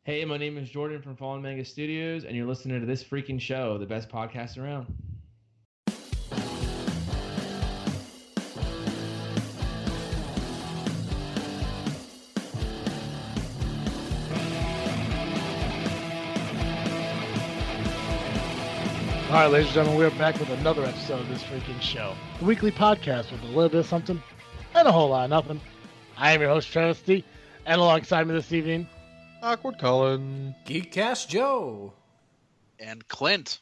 Hey, my name is Jordan from Fallen Manga Studios, and you're listening to This Freaking Show, the best podcast around. All right, ladies and gentlemen, we are back with another episode of This Freaking Show, the weekly podcast with a little bit of something and a whole lot of nothing. I am your host, Travis D, and alongside me this evening, Awkward Colin. Geek Cast Joe. And Clint.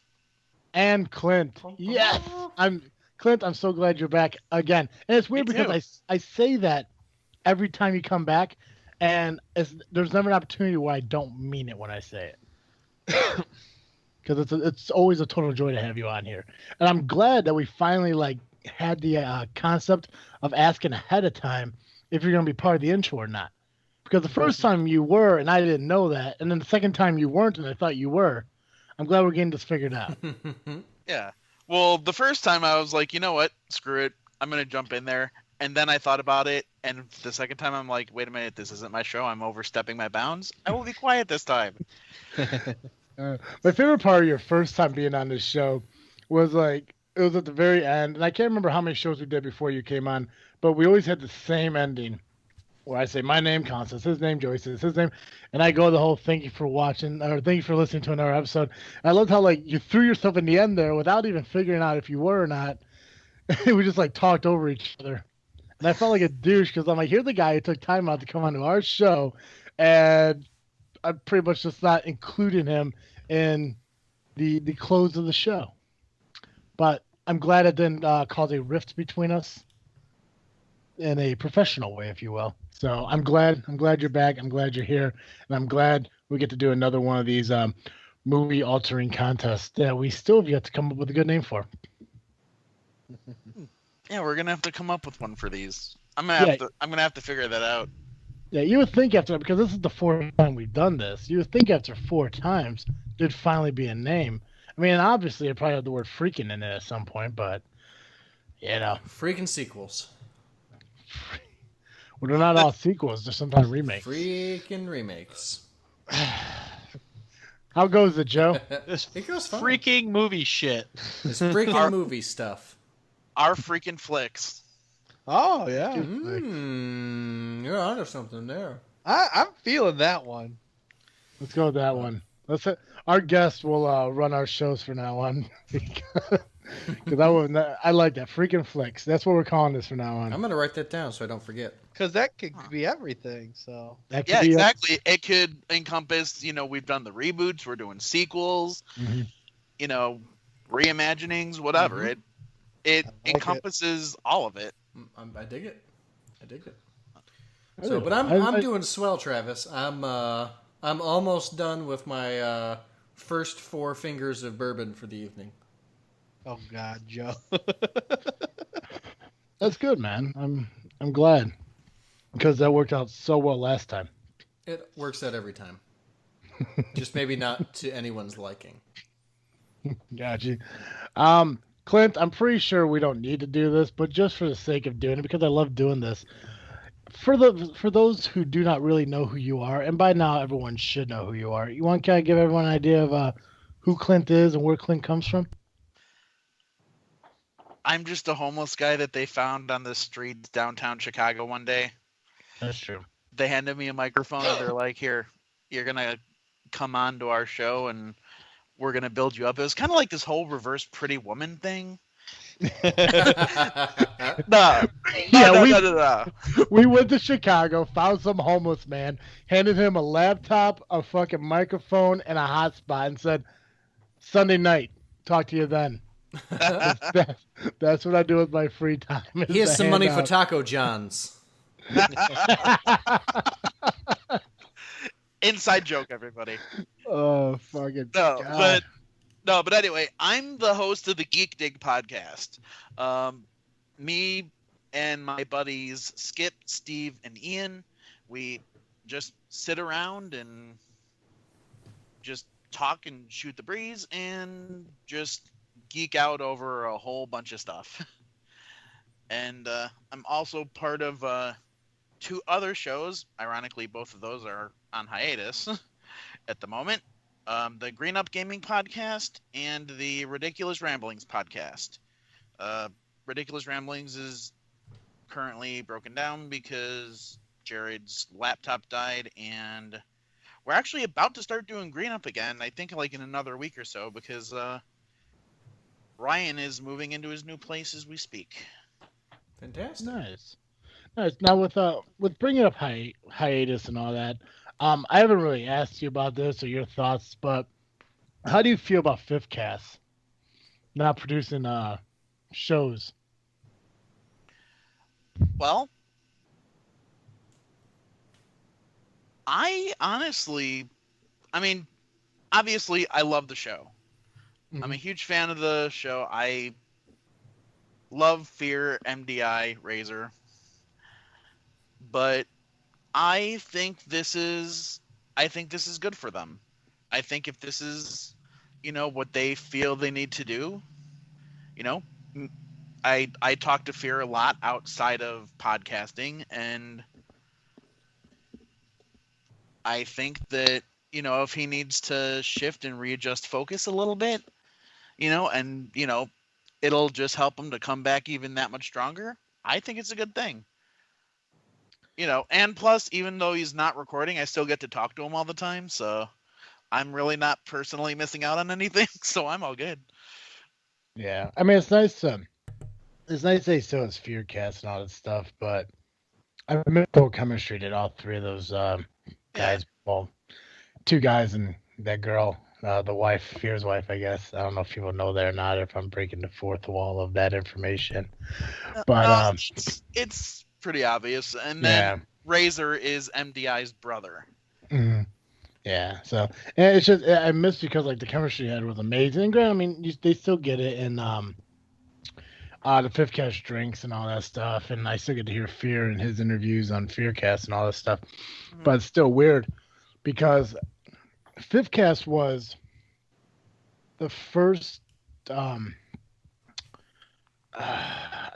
and Clint. Yes, Clint. I'm so glad you're back again. And it's weird Me because I say that every time you come back, and there's never an opportunity where I don't mean it when I say it. Because it's always a total joy to have you on here, and I'm glad that we finally had the concept of asking ahead of time if you're going to be part of the intro or not. Because the first time you were, and I didn't know that, and then the second time you weren't, and I thought you were. I'm glad we're getting this figured out. Yeah. Well, the first time I was like, you know what? Screw it. I'm going to jump in there. And then I thought about it. And the second time I'm like, wait a minute. This isn't my show. I'm overstepping my bounds. I will be quiet this time. My favorite part of your first time being on this show was it was at the very end, and I can't remember how many shows we did before you came on, but we always had the same ending where I say my name, Constance, his name, Joyce, his name, and I go the whole thank you for watching or thank you for listening to another episode. And I loved how you threw yourself in the end there without even figuring out if you were or not. We just talked over each other, and I felt like a douche because I'm like, here's the guy who took time out to come onto our show, and I'm pretty much just not including him in the close of the show. But I'm glad it didn't cause a rift between us in a professional way, if you will. So I'm glad you're back. I'm glad you're here, and I'm glad we get to do another one of these movie altering contests that we still have yet to come up with a good name for. Yeah, we're gonna have to come up with one for these. I'm gonna have to figure that out. Yeah, you would think after, because this is the fourth time we've done this, you would think after 4 times there'd finally be a name. I mean, obviously it probably had the word freaking in it at some point, but Freaking sequels. Well, they're not all sequels, they're sometimes remakes. Freaking remakes. How goes it, Joe? It goes fine. Freaking movie shit. It's freaking movie stuff. Our Freakin Flicks. Oh, yeah. You're onto something there. I'm feeling that one. Let's go with that one. Our guest will run our shows from now on. Because I like that. Freakin Flicks. That's what we're calling this from now on. I'm going to write that down so I don't forget. Because that could be everything, so. That could Yeah, be exactly. It could encompass, we've done the reboots, we're doing sequels, reimaginings, whatever. Mm-hmm. It encompasses all of it. I dig it. So, but I'm doing swell, Travis. I'm almost done with my first 4 fingers of bourbon for the evening. Oh, God, Joe. That's good, man. I'm glad. Because that worked out so well last time. It works out every time. Just maybe not to anyone's liking. Gotcha. Clint, I'm pretty sure we don't need to do this, but just for the sake of doing it, because I love doing this, for those who do not really know who you are, and by now everyone should know who you are, you want to kind of give everyone an idea of who Clint is and where Clint comes from? I'm just a homeless guy that they found on the streets downtown Chicago one day. That's true. They handed me a microphone and they're like, here, you're going to come on to our show and we're going to build you up. It was kind of like this whole reverse Pretty Woman thing. No. We went to Chicago, found some homeless man, handed him a laptop, a fucking microphone, and a hotspot, and said, Sunday night, talk to you then. That's what I do with my free time. Here's some money for Taco John's. Inside joke, everybody. Oh, fucking God. But anyway, I'm the host of the Geek Dig Podcast. Me and my buddies Skip, Steve, and Ian, we just sit around and just talk and shoot the breeze and just geek out over a whole bunch of stuff. And I'm also part of 2 other shows. Ironically, both of those are on hiatus. at the moment. The Green Up Gaming Podcast and the Ridiculous Ramblings Podcast. Ridiculous Ramblings is currently broken down because Jared's laptop died, and we're actually about to start doing Green Up again, I think like in another week or so, because Ryan is moving into his new place as we speak. Fantastic. Nice. Now with bringing up hiatus and all that, I haven't really asked you about this or your thoughts, but how do you feel about Fifth Cast not producing shows? Well, I honestly, obviously, I love the show. Mm-hmm. I'm a huge fan of the show. I love Fear, MDI, Razor. But I think this is good for them. I think if this is, what they feel they need to do, I talk to Fear a lot outside of podcasting, and I think that, if he needs to shift and readjust focus a little bit, and, it'll just help him to come back even that much stronger, I think it's a good thing. And plus, even though he's not recording, I still get to talk to him all the time, so I'm really not personally missing out on anything, so I'm all good. Yeah, it's nice. It's nice they still has Fearcast and all that stuff, but I miss the chemistry that all three of those guys, well, two guys and that girl, the wife, Fear's wife, I guess. I don't know if people know that or not, or if I'm breaking the fourth wall of that information. But it's pretty obvious. And then Razor is MDI's brother. Mm-hmm. Yeah, so and it's just I miss because like the chemistry you had was amazing. And granted, they still get it in the Fifth Cast drinks and all that stuff, and I still get to hear Fear and his interviews on Fearcast and all that stuff. Mm-hmm. But it's still weird because Fifth Cast was the first. I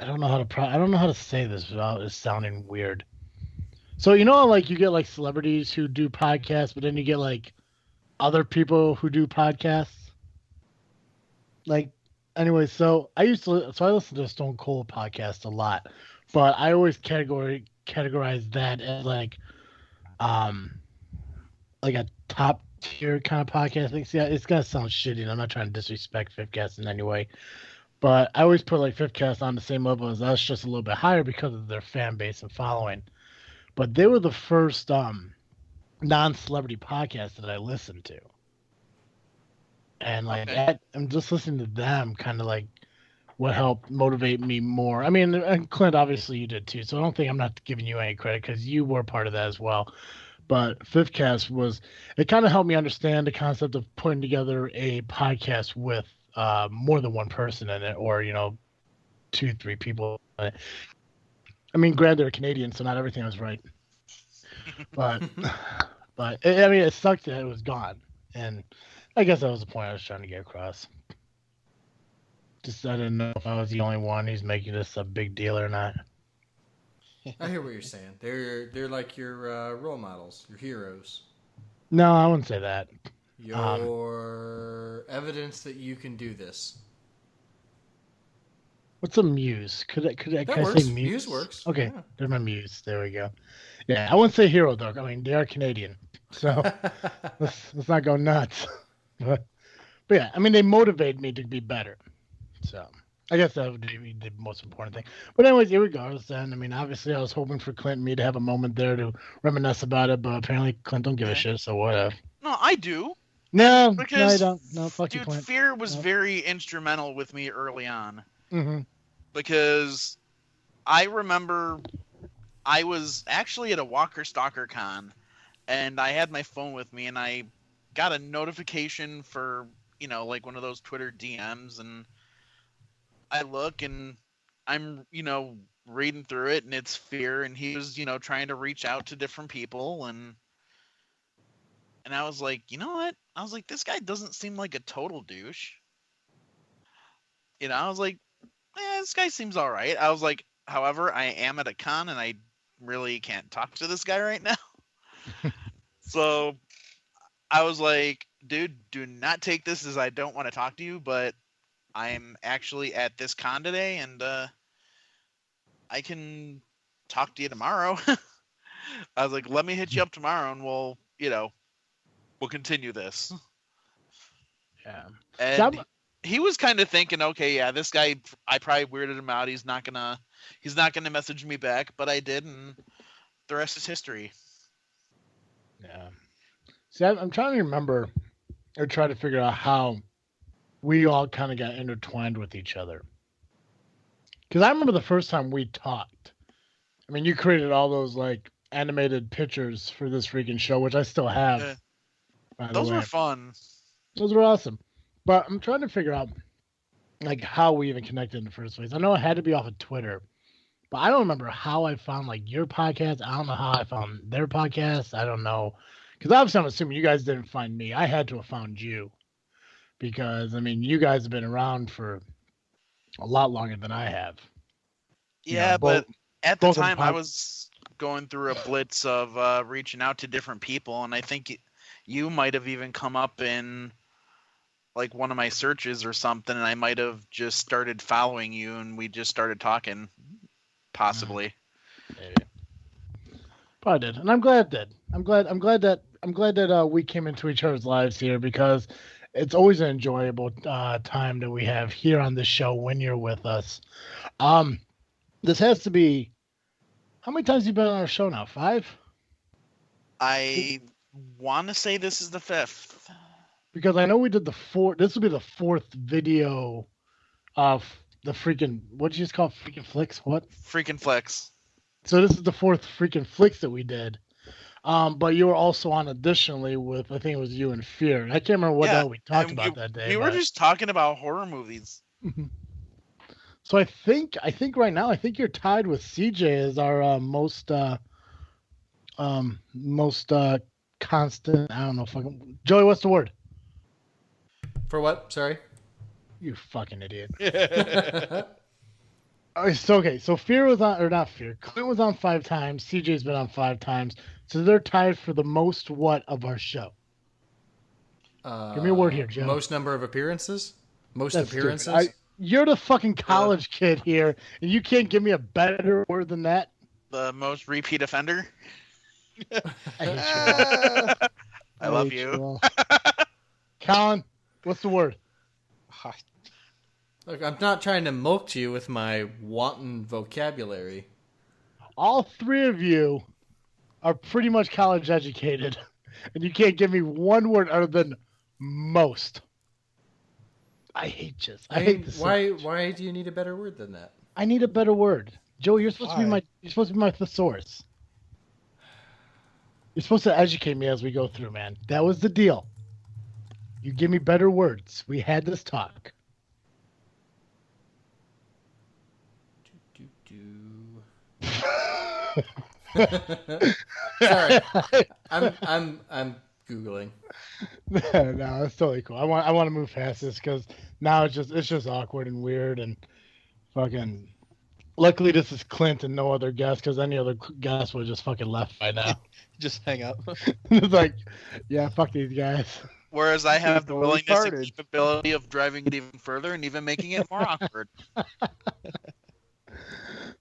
don't know how to say this without it sounding weird. So like you get like celebrities who do podcasts, but then you get like other people who do podcasts. Like, anyway, so I listen to Stone Cold podcast a lot, but I always categorize that as like a top tier kind of podcast. Like, see, it's gonna sound shitty, and I'm not trying to disrespect Fifth Cast in any way, but I always put like Fifth Cast on the same level as us, just a little bit higher because of their fan base and following. But they were the first non-celebrity podcast that I listened to. And like that, I'm just listening to them kind of like what helped motivate me more. And Clint, obviously you did too. So I don't think I'm not giving you any credit because you were part of that as well. But Fifth Cast it kind of helped me understand the concept of putting together a podcast with more than one person in it, or, 2-3 people in it. Granted, they're Canadian, so not everything was right. But it sucked that it was gone. And I guess that was the point I was trying to get across. Just I didn't know if I was the only one who's making this a big deal or not. I hear what you're saying. They're like your role models, your heroes. No, I wouldn't say that. Your evidence that you can do this. What's a muse? Could I say muse? Muse works. Okay, they're my muse. There we go. Yeah, I wouldn't say hero though. They are Canadian, so let's not go nuts. But yeah, they motivate me to be better. So I guess that would be the most important thing. But anyways, irregardless, then obviously I was hoping for Clint and me to have a moment there to reminisce about it, but apparently Clint don't give a shit. So whatever. No, I do. No, because no, I don't. No, fuck dude, you, Clint. Fear was very instrumental with me early on. Mm-hmm. Because I remember I was actually at a Walker Stalker Con, and I had my phone with me, and I got a notification for, like one of those Twitter DMs, and I look, and I'm, reading through it, and it's Fear, and he was, trying to reach out to different people, and I was like, you know what? I was like, this guy doesn't seem like a total douche. I was like, this guy seems all right. I was like, however, I am at a con and I really can't talk to this guy right now. So I was like, dude, do not take this as I don't want to talk to you, but I'm actually at this con today, and I can talk to you tomorrow. I was like, let me hit you up tomorrow, and we'll continue this. Yeah. And he was kind of thinking, okay, yeah, this guy, I probably weirded him out. He's not gonna message me back, but I did, and the rest is history. Yeah. See, I'm trying to remember or try to figure out how we all kind of got intertwined with each other. Because I remember the first time we talked. I mean, you created all those like animated pictures for this freaking show, which I still have. Those were fun. Those were awesome. But I'm trying to figure out like how we even connected in the first place. I know it had to be off of Twitter, but I don't remember how I found like your podcast. I don't know how I found their podcast. I don't know. Because obviously I'm assuming you guys didn't find me. I had to have found you. Because, I mean, you guys have been around for a lot longer than I have. Yeah, but at the time I was going through a blitz of reaching out to different people, and I think you might have even come up in like one of my searches or something, and I might have just started following you, and we just started talking, possibly. Maybe. Probably did, and I'm glad it did. I'm glad that we came into each other's lives here, because it's always an enjoyable time that we have here on this show when you're with us. This has to be, how many times have you been on our show now? 5? I want to say this is the 5th. Because I know we did the 4th. This will be the 4th video of the freaking, what did you just call it? Freakin Flicks? What? Freakin Flicks. So this is the 4th Freakin Flicks that we did. But you were also on additionally with, I think it was you and Fear. I can't remember what the hell we talked about that day. We were just talking about horror movies. So I think right now, I think you're tied with CJ as our most constant. I don't know. Fucking Joey, what's the word? For what? Sorry. You fucking idiot. Okay, so Fear was on, or not Fear. Clint was on 5 times. CJ's been on 5 times. So they're tied for the most what of our show? Give me a word here, Joe. Most number of appearances? Most That's appearances? You're the fucking college kid here, and you can't give me a better word than that. The most repeat offender? I hate you. I love you. Colin, what's the word? Look, I'm not trying to mulct you with my wanton vocabulary. All 3 of you are pretty much college educated, and you can't give me one word other than most. I hate you. I hate this. Why do you need a better word than that? I need a better word. Joe, you're supposed to be my thesaurus. You're supposed to educate me as we go through, man. That was the deal. You give me better words. We had this talk. Sorry, I'm googling. No, that's totally cool. I want to move past this because now it's just awkward and weird and fucking. Luckily, this is Clint and no other guest, because any other guest would have just fucking left by now. Just hang up. It's like, yeah, fuck these guys. Whereas I have the willingness farted. and capability of driving it even further and even making it more awkward.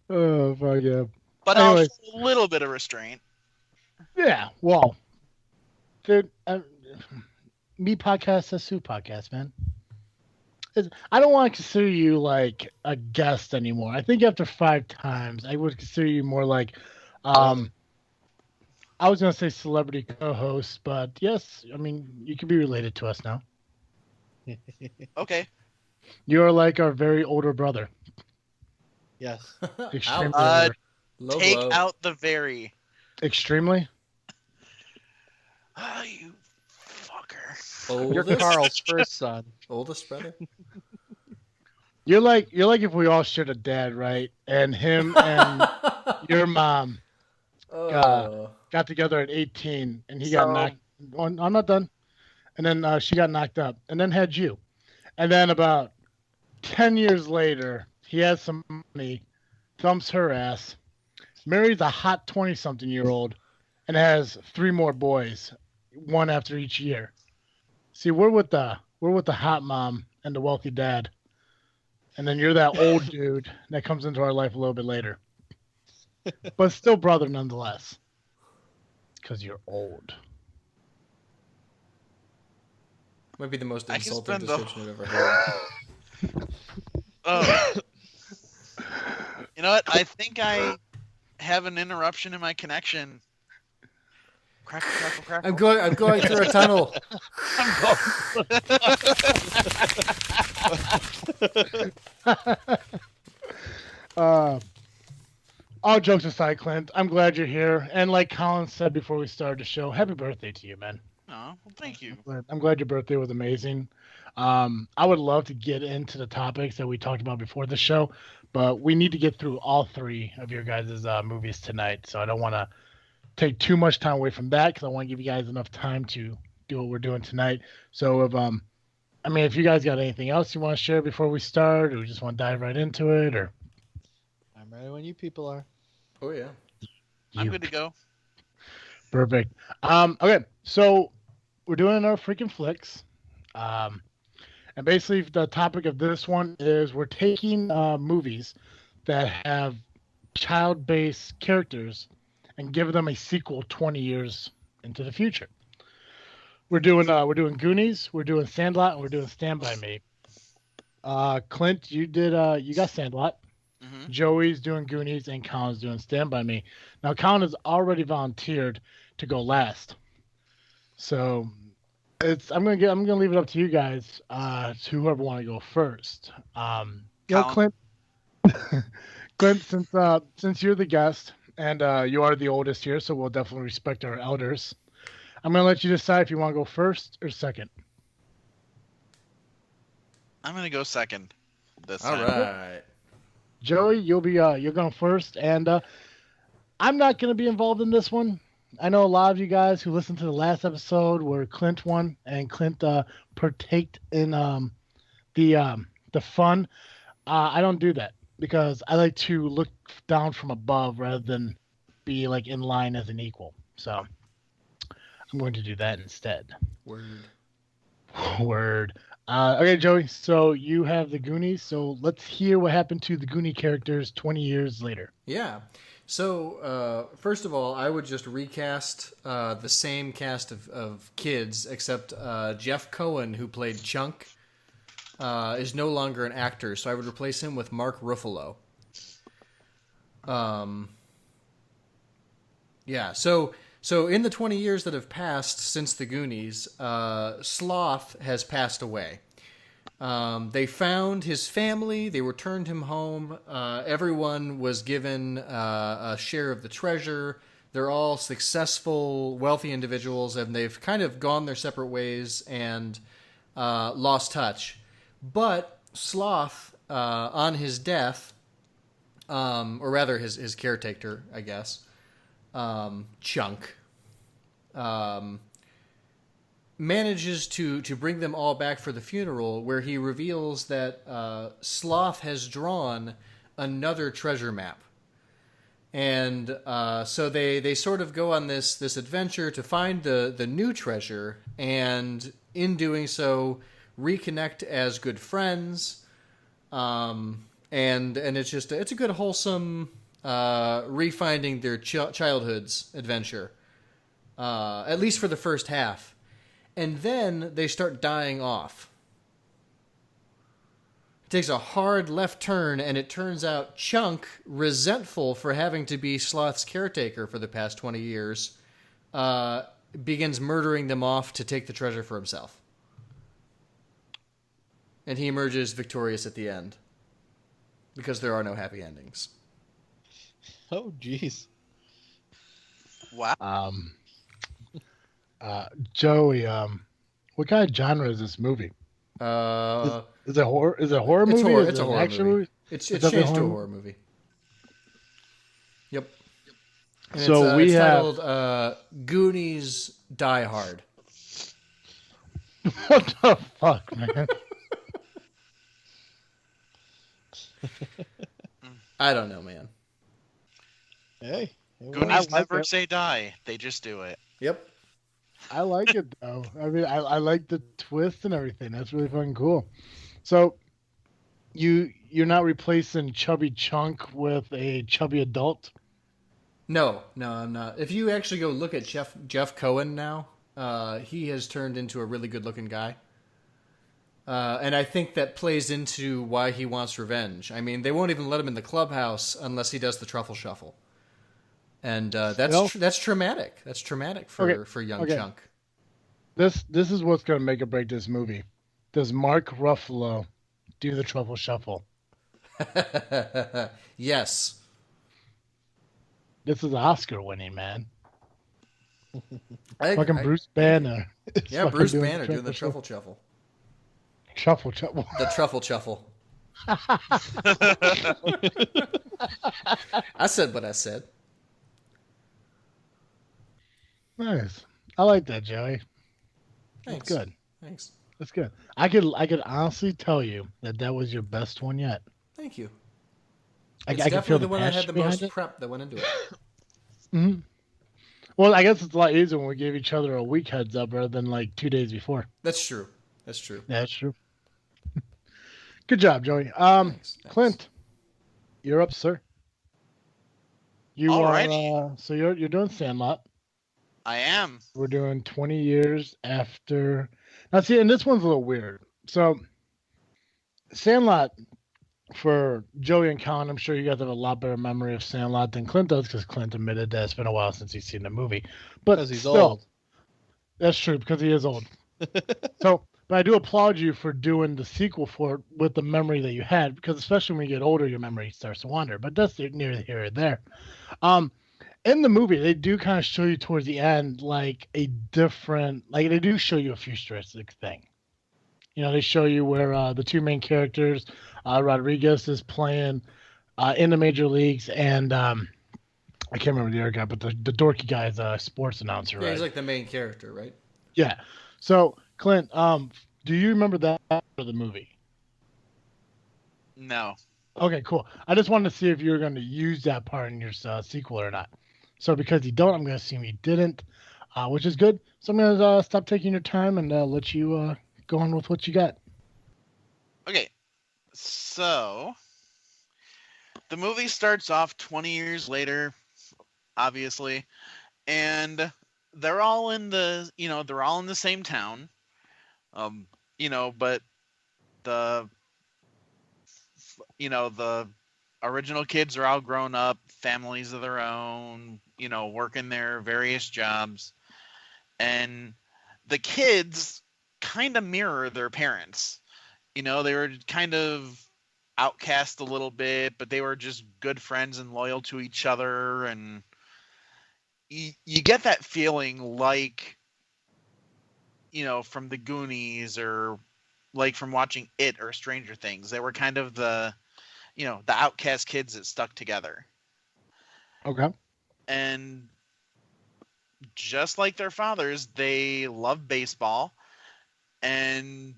Oh, fuck yeah. But Anyways. also a little bit of restraint. Yeah, well, dude, me podcast, S2E podcast, man. I don't want to consider you like a guest anymore. I think after 5 times, I would consider you more like, I was going to say celebrity co-host, but yes, I mean, you can be related to us now. Okay. You're like our very older brother. Yes. Extremely. Low Take blow. out the very. Extremely? Oh, you fucker. You're Oldest, Carl's first son. oldest brother. You're like if we all shared a dad, right? And him and your mom got together at 18, and he got knocked. Oh, I'm not done. And then she got knocked up, and then had you. And then about 10 years later, he has some money, dumps her ass, marries a hot 20-something-year-old, and has 3 more boys. one after each year. See, we're with the hot mom and the wealthy dad, and then you're that old dude that comes into our life a little bit later, but still brother nonetheless, because you're old. Might be the most I can insulting spend the- description I've ever heard. Oh. You know what? I think I have an interruption in my connection. Crackle, crackle, crackle. I'm going through a tunnel. All jokes aside, Clint, I'm glad you're here. And like Colin said before we started the show, happy birthday to you, man. Oh, well, thank you. I'm glad your birthday was amazing. I would love to get into the topics that we talked about before the show, but we need to get through all three of your guys' movies tonight. So I don't want to take too much time away from that because I want to give you guys enough time to do what we're doing tonight. So if you guys got anything else you want to share before we start, or we just want to dive right into it, or I'm ready when you people are. Oh yeah. I'm good to go. Perfect. Okay, so we're doing our Freakin Flicks. And basically the topic of this one is we're taking movies that have child-based characters and giving them a sequel 20 years into the future. We're doing Goonies, we're doing Sandlot, and we're doing Stand By Me. Clint, you got Sandlot. Mm-hmm. Joey's doing Goonies, and Colin's doing Stand By Me. Now, Colin has already volunteered to go last, so I'm gonna leave it up to you guys, to whoever want to go first. Clint, Clint, since you're the guest and you are the oldest here, so we'll definitely respect our elders. I'm gonna let you decide if you want to go first or second. I'm going to go second this All time. right. Joey, you're going first, and I'm not going to be involved in this one. I know a lot of you guys who listened to the last episode where Clint won, and Clint partaked in the fun. I don't do that because I like to look down from above rather than be like in line as an equal. So I'm going to do that instead. Word. Okay, Joey, so you have the Goonies, so let's hear what happened to the Goonie characters 20 years later. Yeah. So, first of all, I would just recast the same cast of kids, except Jeff Cohen, who played Chunk, is no longer an actor, so I would replace him with Mark Ruffalo. Yeah, so in the 20 years that have passed since the Goonies, Sloth has passed away. They found his family. They returned him home. Everyone was given a share of the treasure. They're all successful, wealthy individuals, and they've kind of gone their separate ways and lost touch. But Sloth, on his death, or rather his caretaker, I guess, Chunk, manages to bring them all back for the funeral, where he reveals that Sloth has drawn another treasure map. And so they sort of go on this adventure to find the new treasure, and in doing so, reconnect as good friends. And it's a good wholesome refinding their childhood's adventure, at least for the first half. And then they start dying off. It takes a hard left turn, and it turns out Chunk, resentful for having to be Sloth's caretaker for the past 20 years, begins murdering them off to take the treasure for himself. And he emerges victorious at the end, because there are no happy endings. Oh, jeez. Wow. Joey, what kind of genre is this movie? Is it horror? Is it a horror movie? It's a horror action movie. It's changed to a horror movie. Yep. And So it's have titled Goonies Die Hard. what the fuck, man? I don't know, man. Hey. Goonies never say die. They just do it. Yep. I like it though. I mean, I like the twist and everything. That's really fucking cool. So you're not replacing chubby Chunk with a chubby adult. No, I'm not. If you actually go look at Jeff Cohen now, he has turned into a really good looking guy. And I think that plays into why he wants revenge. I mean, they won't even let him in the clubhouse unless he does the truffle shuffle, and that's traumatic. That's traumatic for young Chunk. This is what's gonna make or break this movie. Does Mark Ruffalo do the truffle shuffle? Yes. This is Oscar winning, man. Fucking Bruce Banner. Yeah, Bruce Banner doing the truffle shuffle. Truffle shuffle. The truffle shuffle. I said what I said. Nice. I like that, Joey. Thanks. That's good. Thanks. That's good. I could honestly tell you that was your best one yet. Thank you. I It's can feel definitely the one that had the most it. prep that went into it. Mm-hmm. Well, I guess it's a lot easier when we gave each other a week heads up rather than like 2 days before. That's true. That's true. Yeah, that's true. Good job, Joey. Thanks. Clint, you're up, sir. You Alrighty. are. So you're doing Sandlot. I am. We're doing 20 years after. Now, see, and this one's a little weird. So, Sandlot, for Joey and Colin, I'm sure you guys have a lot better memory of Sandlot than Clint does because Clint admitted that it's been a while since he's seen the movie. But Because he's still, old. That's true, because he is old. But I do applaud you for doing the sequel for it with the memory that you had, because especially when you get older, your memory starts to wander. But that's near here or there. In the movie, they do kind of show you towards the end like a different, like they do show you a futuristic thing. You know, they show you where the two main characters, Rodriguez is playing in the major leagues, and I can't remember the other guy, but the dorky guy is a sports announcer, Yeah, right? he's like the main character, right? Yeah. So, Clint, do you remember that part of the movie? No. Okay, cool. I just wanted to see if you were going to use that part in your sequel or not. So, because you don't, I'm going to assume you didn't, which is good. So, I'm going to stop taking your time and let you go on with what you got. Okay. So, the movie starts off 20 years later, obviously, and they're all in the same town. But the original kids are all grown up, families of their own, working their various jobs. And the kids kind of mirror their parents. They were kind of outcast a little bit, but they were just good friends and loyal to each other. And you get that feeling like, from the Goonies or like from watching It or Stranger Things. They were kind of the outcast kids that stuck together. Okay. And just like their fathers, they love baseball. And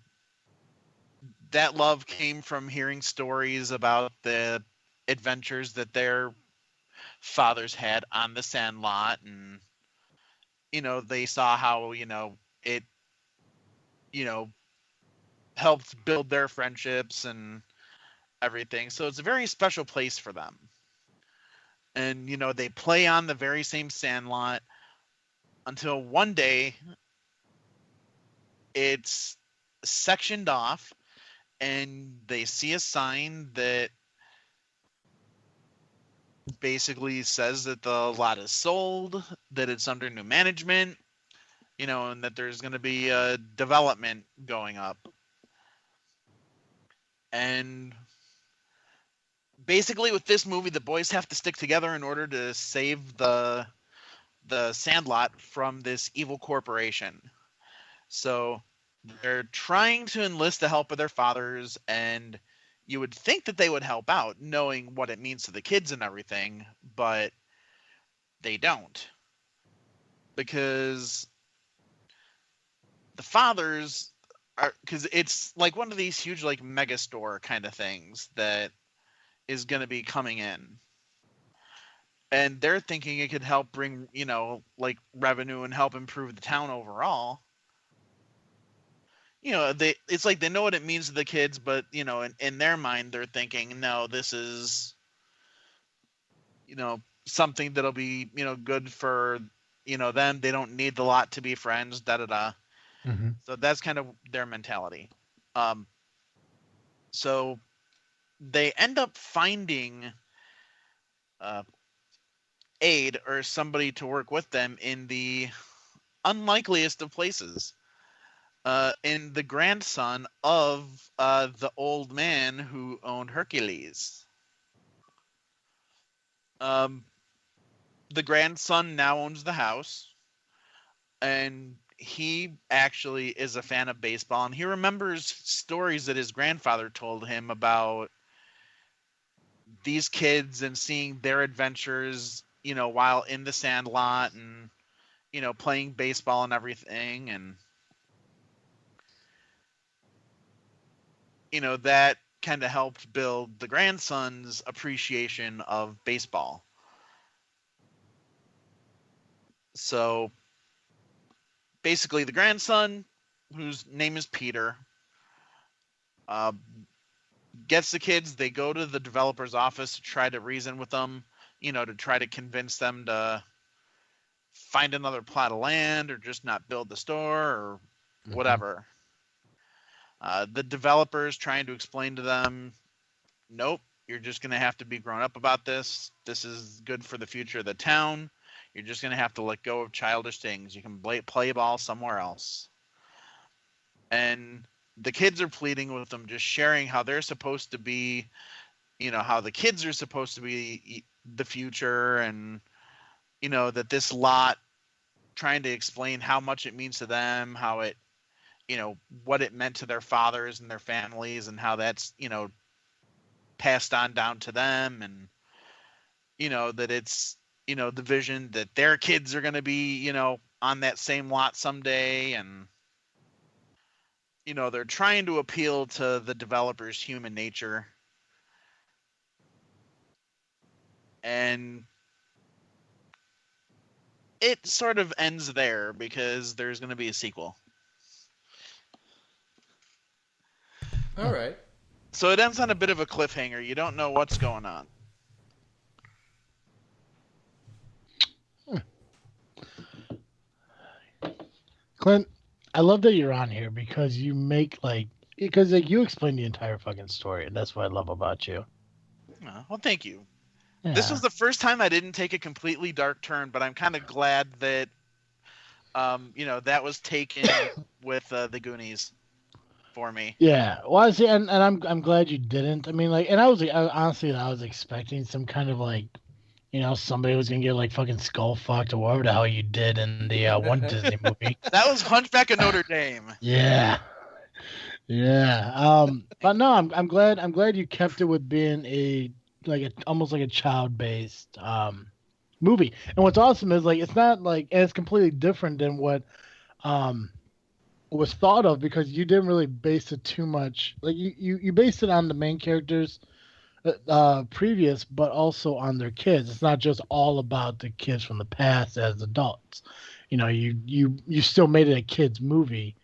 that love came from hearing stories about the adventures that their fathers had on the Sandlot. And, they saw how, it, helped build their friendships and everything. So it's a very special place for them. And, they play on the very same Sandlot until one day it's sectioned off and they see a sign that basically says that the lot is sold, that it's under new management, and that there's going to be a development going up. And basically with this movie, the boys have to stick together in order to save the Sandlot from this evil corporation. So they're trying to enlist the help of their fathers, and you would think that they would help out, knowing what it means to the kids and everything, but they don't. Because the fathers are, because it's like one of these huge like mega store kind of things that is going to be coming in. and they're thinking it could help bring, like revenue and help improve the town overall. It's like they know what it means to the kids, but in their mind they're thinking, no, this is something that'll be good for them. They don't need the lot to be friends, da da da. Mm-hmm. So that's kind of their mentality. So they end up finding aid or somebody to work with them in the unlikeliest of places. In the grandson of the old man who owned Hercules. The grandson now owns the house, and he actually is a fan of baseball, and he remembers stories that his grandfather told him about these kids and seeing their adventures, while in the Sandlot and, playing baseball and everything. And, that kind of helped build the grandson's appreciation of baseball. So basically the grandson, whose name is Peter, gets the kids. They go to the developer's office to try to reason with them, to try to convince them to find another plot of land or just not build the store or whatever. The developer's trying to explain to them, nope, you're just going to have to be grown up about this. This is good for the future of the town. You're just going to have to let go of childish things. You can play ball somewhere else. And the kids are pleading with them, just sharing how they're supposed to be, how the kids are supposed to be the future, and, that this lot, trying to explain how much it means to them, how it, what it meant to their fathers and their families, and how that's, passed on down to them, and, that it's, the vision that their kids are going to be, on that same lot someday. And, they're trying to appeal to the developer's human nature. And it sort of ends there because there's going to be a sequel. All right. So it ends on a bit of a cliffhanger. You don't know what's going on. Clint, I love that you're on here because you make you explain the entire fucking story, and that's what I love about you. Well, thank you. Yeah. This was the first time I didn't take a completely dark turn, but I'm kind of glad that, that was taken with the Goonies for me. Yeah, well, see, and I'm glad you didn't. I mean, and I was expecting some kind of somebody was gonna get fucking skull fucked or whatever the hell you did in the one Disney movie. That was Hunchback of Notre Dame. Yeah. But no, I'm glad you kept it with being almost like a child-based movie. And what's awesome is it's not and it's completely different than what was thought of, because you didn't really base it too much. You based it on the main characters previous, but also on their kids. It's not just all about the kids from the past as adults. You still made it a kids movie,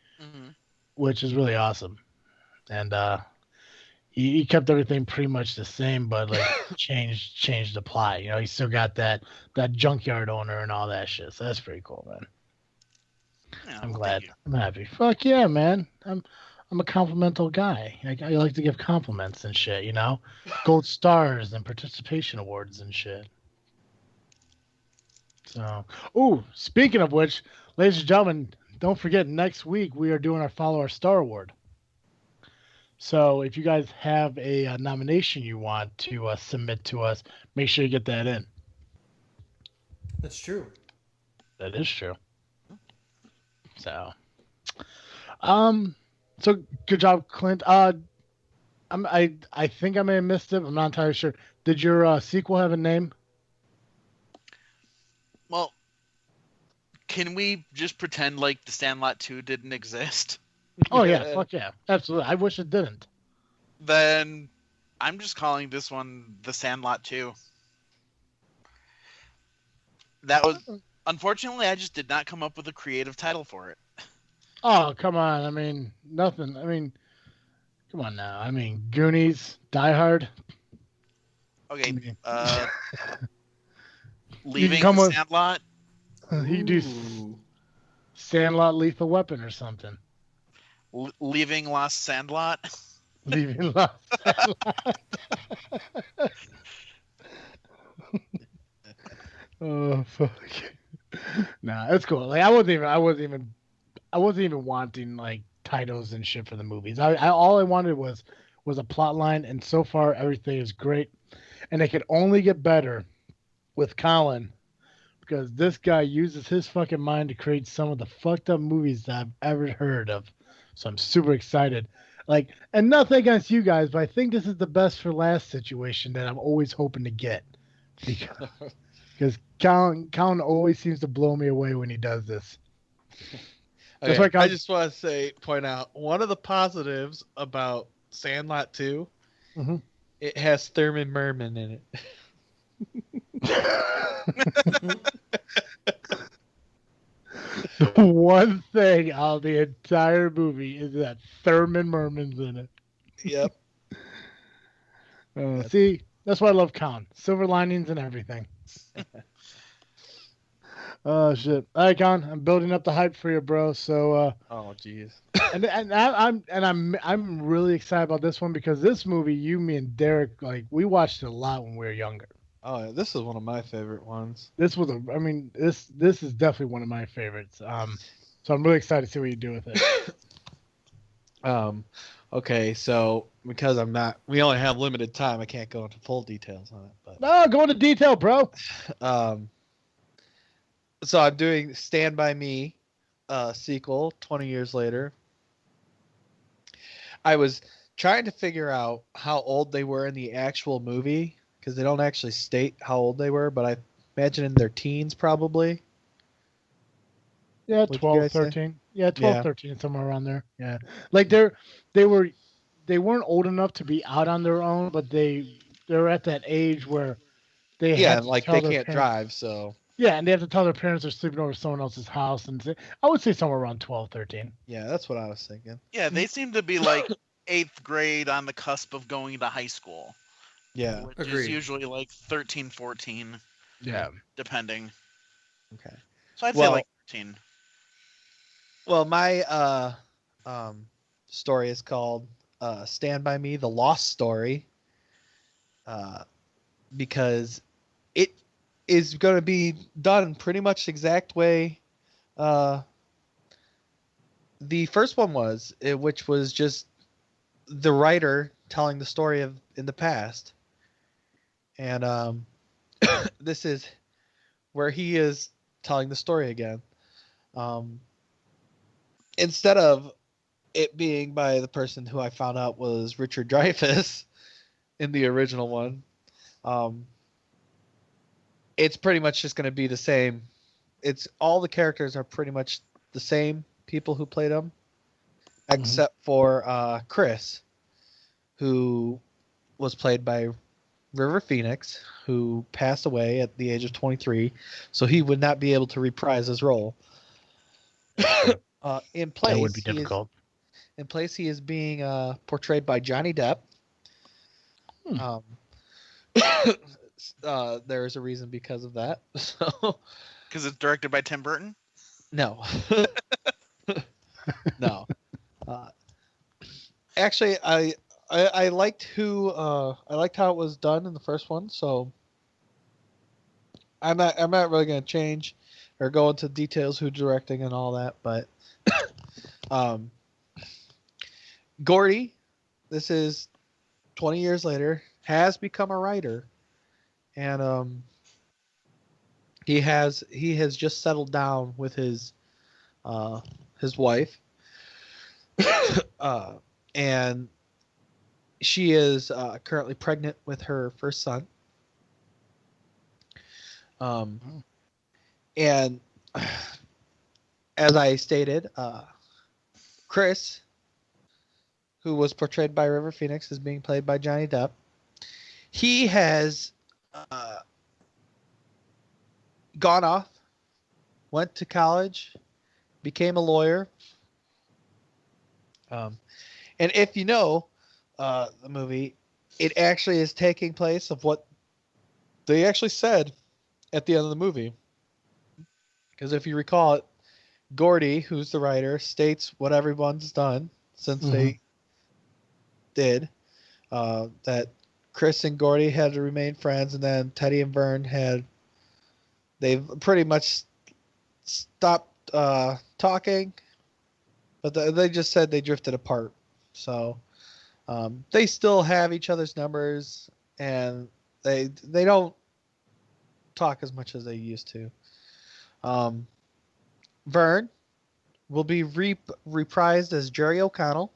which is really awesome. And he kept everything pretty much the same, but changed the plot. He still got that junkyard owner and all that shit. So that's pretty cool, man. Yeah, I'm glad. I'm happy. Fuck yeah, man. I'm a complimental guy. I like to give compliments and shit. Gold stars and participation awards and shit. So, speaking of which, ladies and gentlemen, don't forget, next week we are doing our Follow Our Star Award. So if you guys have a nomination you want to submit to us, make sure you get that in. That's true. That is true. So, so good job, Clint. I think I may have missed it. I'm not entirely sure. Did your sequel have a name? Well, can we just pretend like the Sandlot 2 didn't exist? Oh yeah, fuck yeah, absolutely. I wish it didn't. Then I'm just calling this one the Sandlot 2. That was unfortunately I just did not come up with a creative title for it. Oh, come on. I mean, nothing. I mean, come on now. I mean, Goonies, Die Hard. Okay, I mean, leaving come the with- Sandlot. you could do Ooh. Sandlot, Lethal Weapon, or something. Leaving Lost Sandlot. Leaving Lost Sandlot. Oh fuck. Nah, it's cool. Like I wasn't even wanting like titles and shit for the movies. I all I wanted was a plot line, and so far everything is great. And it could only get better with Colin, because this guy uses his fucking mind to create some of the fucked up movies that I've ever heard of. So I'm super excited. Like, and nothing against you guys, but I think this is the best for last situation that I'm always hoping to get. Because Colin always seems to blow me away when he does this. Okay, like I just want to point out one of the positives about Sandlot 2. Mm-hmm. It has Thurman Merman in it. The one thing out of the entire movie is that Thurman Merman's in it. Yep. See, that's why I love Colin. Silver linings and everything. Oh shit! All right, Colin, I'm building up the hype for you, bro. So, Oh jeez. I'm really excited about this one because this movie, you, me, and Derek, like we watched it a lot when we were younger. Oh, yeah, this is one of my favorite ones. This is definitely one of my favorites. So I'm really excited to see what you do with it. Okay, so because we only have limited time, I can't go into full details on it. But No, go into detail, bro. so I'm doing Stand By Me, sequel 20 years later. I was trying to figure out how old they were in the actual movie, because they don't actually state how old they were, but I imagine in their teens probably. Yeah, What'd you 12, guys say? 13. Yeah, 12, Yeah. 13, somewhere around there. Yeah. Like they weren't old enough to be out on their own, but they're at that age where they Yeah, have to like tell they their can't parents- drive, so Yeah, and they have to tell their parents they're sleeping over someone else's house, and I would say somewhere around 12, 13. yeah, that's what I was thinking. Yeah, they seem to be like 8th grade on the cusp of going to high school. Yeah. Which Agreed. is usually like 13, 14, Yeah. depending. Okay. So I'd say Well- like 13. Well, my story is called Stand By Me, The Lost Story, because it is going to be done pretty much the exact way the first one was, which was just the writer telling the story of in the past. And this is where he is telling the story again. Instead of it being by the person who I found out was Richard Dreyfuss in the original one, it's pretty much just going to be the same. It's all the characters are pretty much the same people who played them, except for Chris, who was played by River Phoenix, who passed away at the age of 23, so he would not be able to reprise his role. In place, That would be difficult. he is being portrayed by Johnny Depp. There is a reason because of that. So Because it's directed by Tim Burton? no, no. Actually, I liked I liked how it was done in the first one. So I'm not really going to change or go into details who directing and all that, but Gordy, this is 20 years later, has become a writer, and he has just settled down with his wife, and she is currently pregnant with her first son. And as I stated, Chris, who was portrayed by River Phoenix, is being played by Johnny Depp. He has gone off, went to college, became a lawyer. And if you know the movie, it actually is taking place of what they actually said at the end of the movie. Because if you recall it, Gordy, who's the writer, states what everyone's done since they did. That Chris and Gordy had to remain friends, and then Teddy and Vern they've pretty much stopped talking, but they just said they drifted apart. So they still have each other's numbers, and they don't talk as much as they used to. Vern will be reprised as Jerry O'Connell.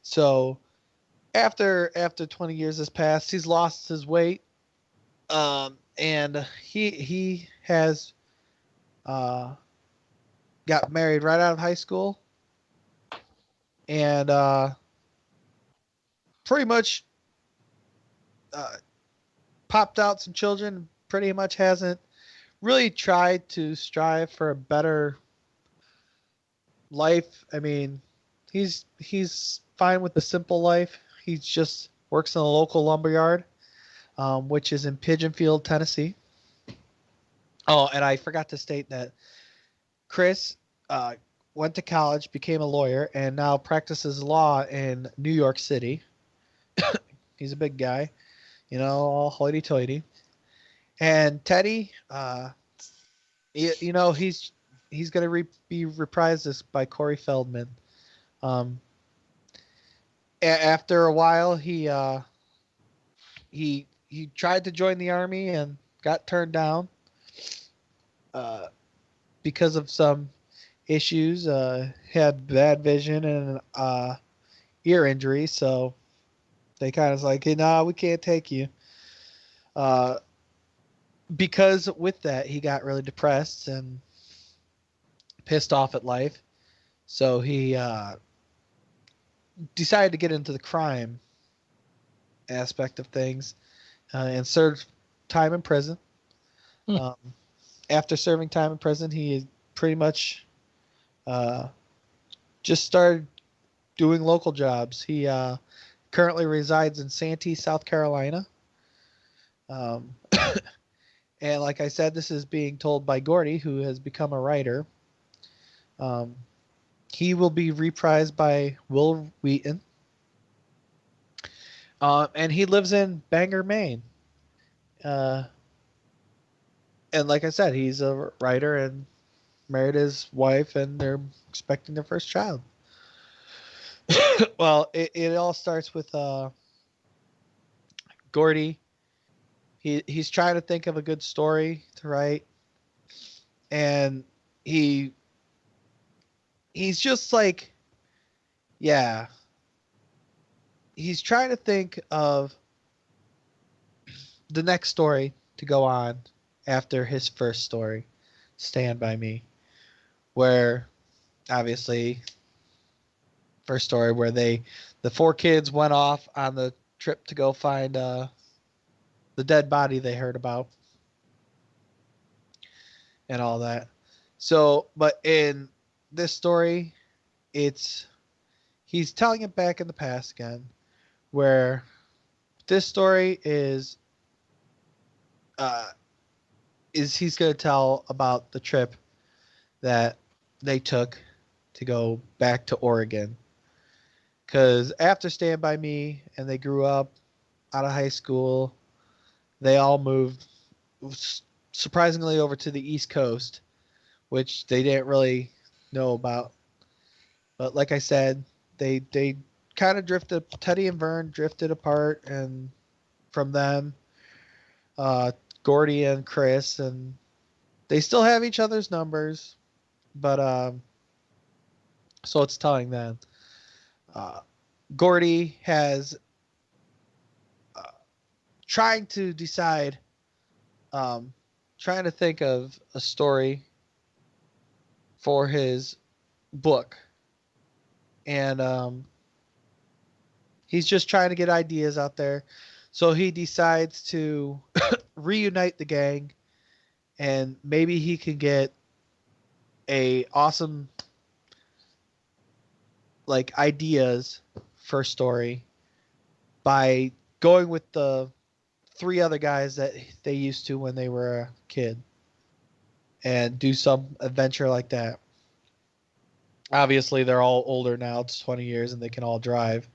So after 20 years has passed, he's lost his weight, and he has got married right out of high school, and pretty much popped out some children. Pretty much hasn't really tried to strive for a better life. I mean, he's fine with the simple life. He just works in a local lumberyard, which is in Pigeonfield, Tennessee. Oh, and I forgot to state that Chris went to college, became a lawyer, and now practices law in New York City. He's a big guy, all hoity-toity. And Teddy, he's going to be reprised by Corey Feldman. After a while, he tried to join the army and got turned down because of some issues. Had bad vision and ear injury, so they kind of like, hey, no, we can't take you. Because with that, he got really depressed and pissed off at life. So he decided to get into the crime aspect of things and served time in prison. After serving time in prison, he pretty much just started doing local jobs. He currently resides in Santee, South Carolina. And like I said, this is being told by Gordy, who has become a writer. He will be reprised by Will Wheaton. And he lives in Bangor, Maine. And like I said, he's a writer and married his wife, and they're expecting their first child. Well, it all starts with Gordy. He's trying to think of a good story to write, and he's just like, yeah. He's trying to think of the next story to go on after his first story, Stand By Me, where obviously first story where the four kids went off on the trip to go find the dead body they heard about and all that. So, but in this story, he's telling it back in the past again, where this story is he's going to tell about the trip that they took to go back to Oregon. Because after Stand By Me and they grew up out of high school, they all moved surprisingly over to the East Coast, which they didn't really know about. But like I said, they kind of drifted. Teddy and Vern drifted apart, and from them, Gordy and Chris, and they still have each other's numbers, but so it's telling that Gordy has trying to decide, trying to think of a story for his book, and he's just trying to get ideas out there. So he decides to reunite the gang and maybe he could get a awesome like ideas for a story by going with the 3 other guys that they used to when they were a kid and do some adventure like that. Obviously, they're all older now. It's 20 years and they can all drive.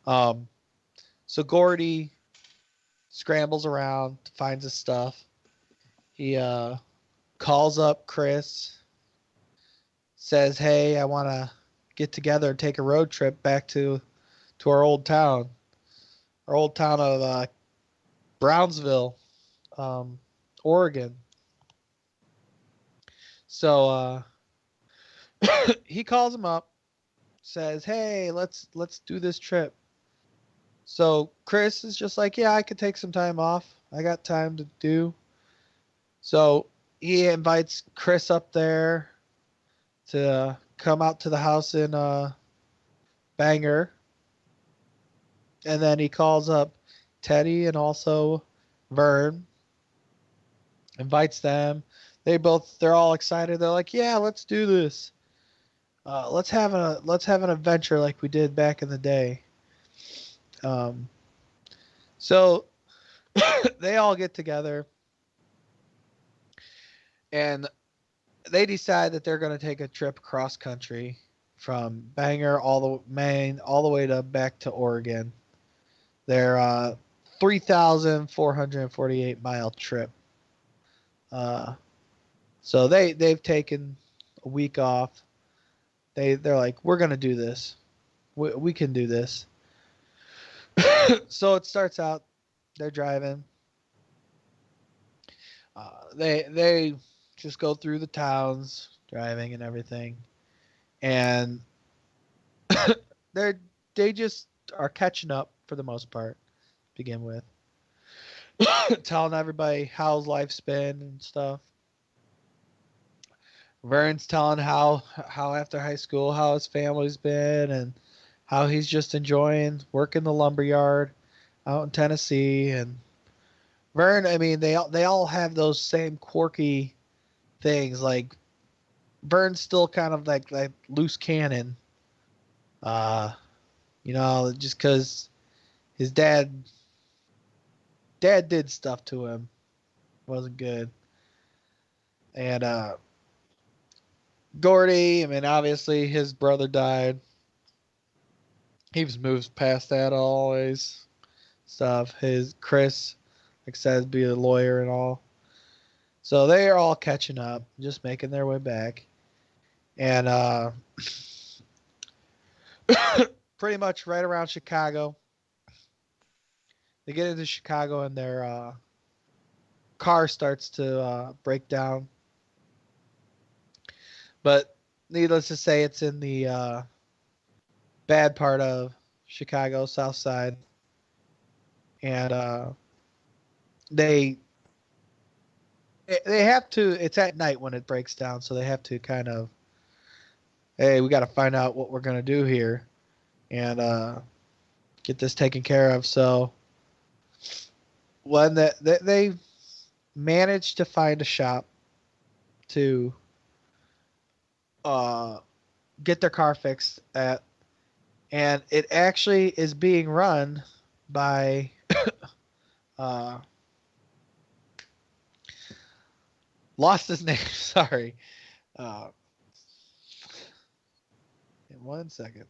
So Gordy scrambles around, finds his stuff. He calls up Chris, says, "Hey, I want to get together and take a road trip back to our old town of Brownsville, Oregon." So he calls him up, says, "Hey, let's do this trip." So Chris is just like, "Yeah, I could take some time off. I got time to do." So he invites Chris up there to come out to the house in Bangor. And then he calls up Teddy and also Vern, invites them. They're all excited. They're like, "Yeah, let's do this. Let's have an adventure like we did back in the day." So they all get together and they decide that they're going to take a trip cross country from Bangor all the way to back to Oregon. They're 3,448 mile trip. So they've taken a week off. They're like, "We're gonna do this. We can do this." So it starts out. They're driving. They just go through the towns, driving and everything, and they just are catching up for the most part. To begin with, telling everybody how life's been and stuff. Vern's telling how after high school how his family's been and how he's just enjoying working the lumberyard out in Tennessee. And Vern, I mean, they all have those same quirky things. Like Vern's still kind of like loose cannon, just because his dad did stuff to him, wasn't good. And Gordy, I mean, obviously his brother died. He just moves past that always. Stuff. His Chris, like I said, be a lawyer and all. So they are all catching up, just making their way back. And pretty much right around Chicago, they get into Chicago and their car starts to break down. But needless to say, it's in the bad part of Chicago, South Side. And they have to, it's at night when it breaks down, so they have to kind of, hey, we got to find out what we're going to do here and get this taken care of. So when they managed to find a shop to get their car fixed at, and it actually is being run by lost his name, sorry. In 1 second.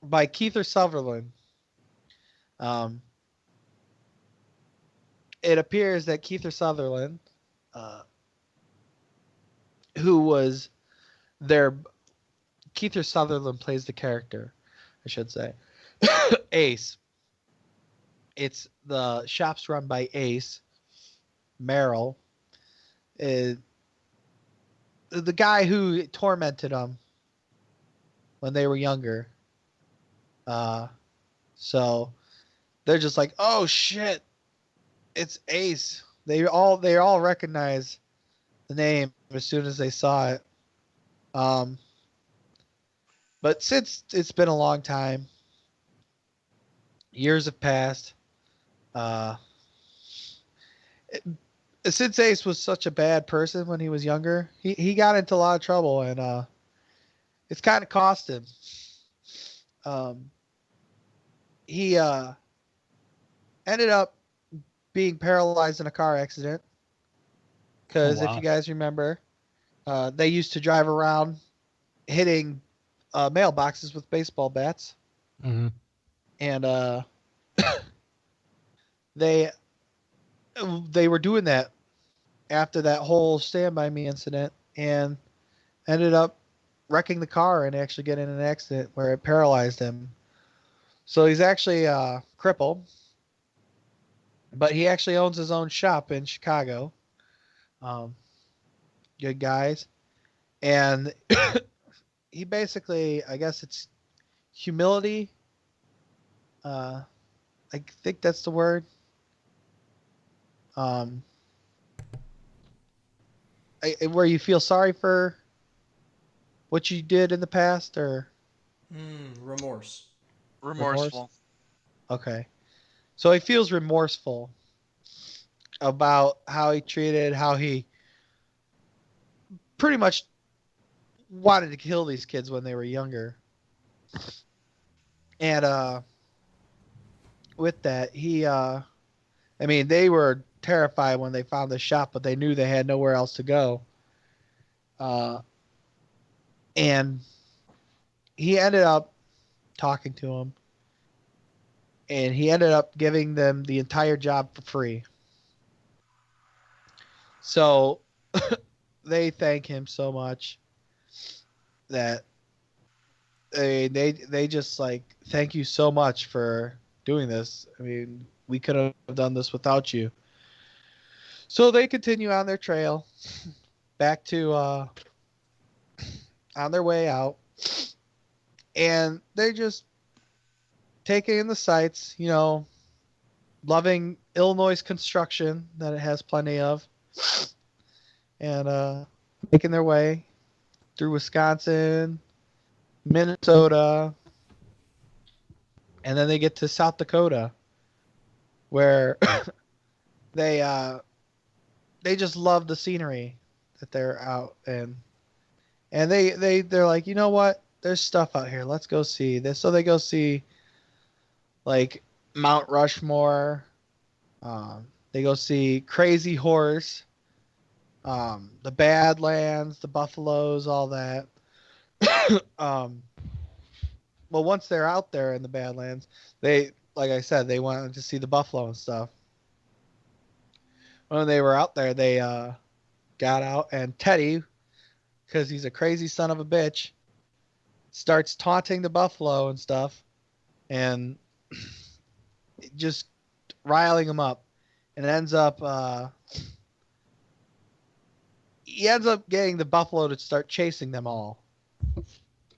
By Keith Sutherland. It appears that Keith Sutherland, who was Keith Sutherland plays the character, I should say, Ace. It's the shop's run by Ace Merrill, the guy who tormented them when they were younger. So they're just like, "Oh shit, it's Ace." They all recognize the name as soon as they saw it. But since it's been a long time, Years have passed. Since Ace was such a bad person when he was younger, he got into a lot of trouble, and it's kind of cost him. He ended up being paralyzed in a car accident because if you guys remember, they used to drive around hitting mailboxes with baseball bats. Mm-hmm. And they were doing that after that whole Stand By Me incident, and ended up wrecking the car and actually getting in an accident where it paralyzed him. So he's actually crippled, but he actually owns his own shop in Chicago. Good guys. And he basically, I guess it's humility. I think that's the word. Where you feel sorry for what you did in the past, or remorse. Remorseful. Okay. So he feels remorseful about how he treated, how he pretty much wanted to kill these kids when they were younger. And with that, they were terrified when they found the shop, but they knew they had nowhere else to go. And he ended up talking to him, and he ended up giving them the entire job for free. So they thank him so much that they just like, thank you so much for doing this. I mean, we could have done this without you. So they continue on their trail back to on their way out, and they're just taking in the sights, loving Illinois construction that it has plenty of, and making their way through Wisconsin, Minnesota, and then they get to South Dakota, where they just love the scenery that they're out in. And they're like, you know what? There's stuff out here. Let's go see this. So they go see like Mount Rushmore. They go see Crazy Horse, the Badlands, the buffaloes, all that. Well, once they're out there in the Badlands, like I said, they wanted to see the buffalo and stuff. When they were out there, they got out, and Teddy, because he's a crazy son of a bitch, starts taunting the buffalo and stuff, and just riling him up, and ends up getting the buffalo to start chasing them all.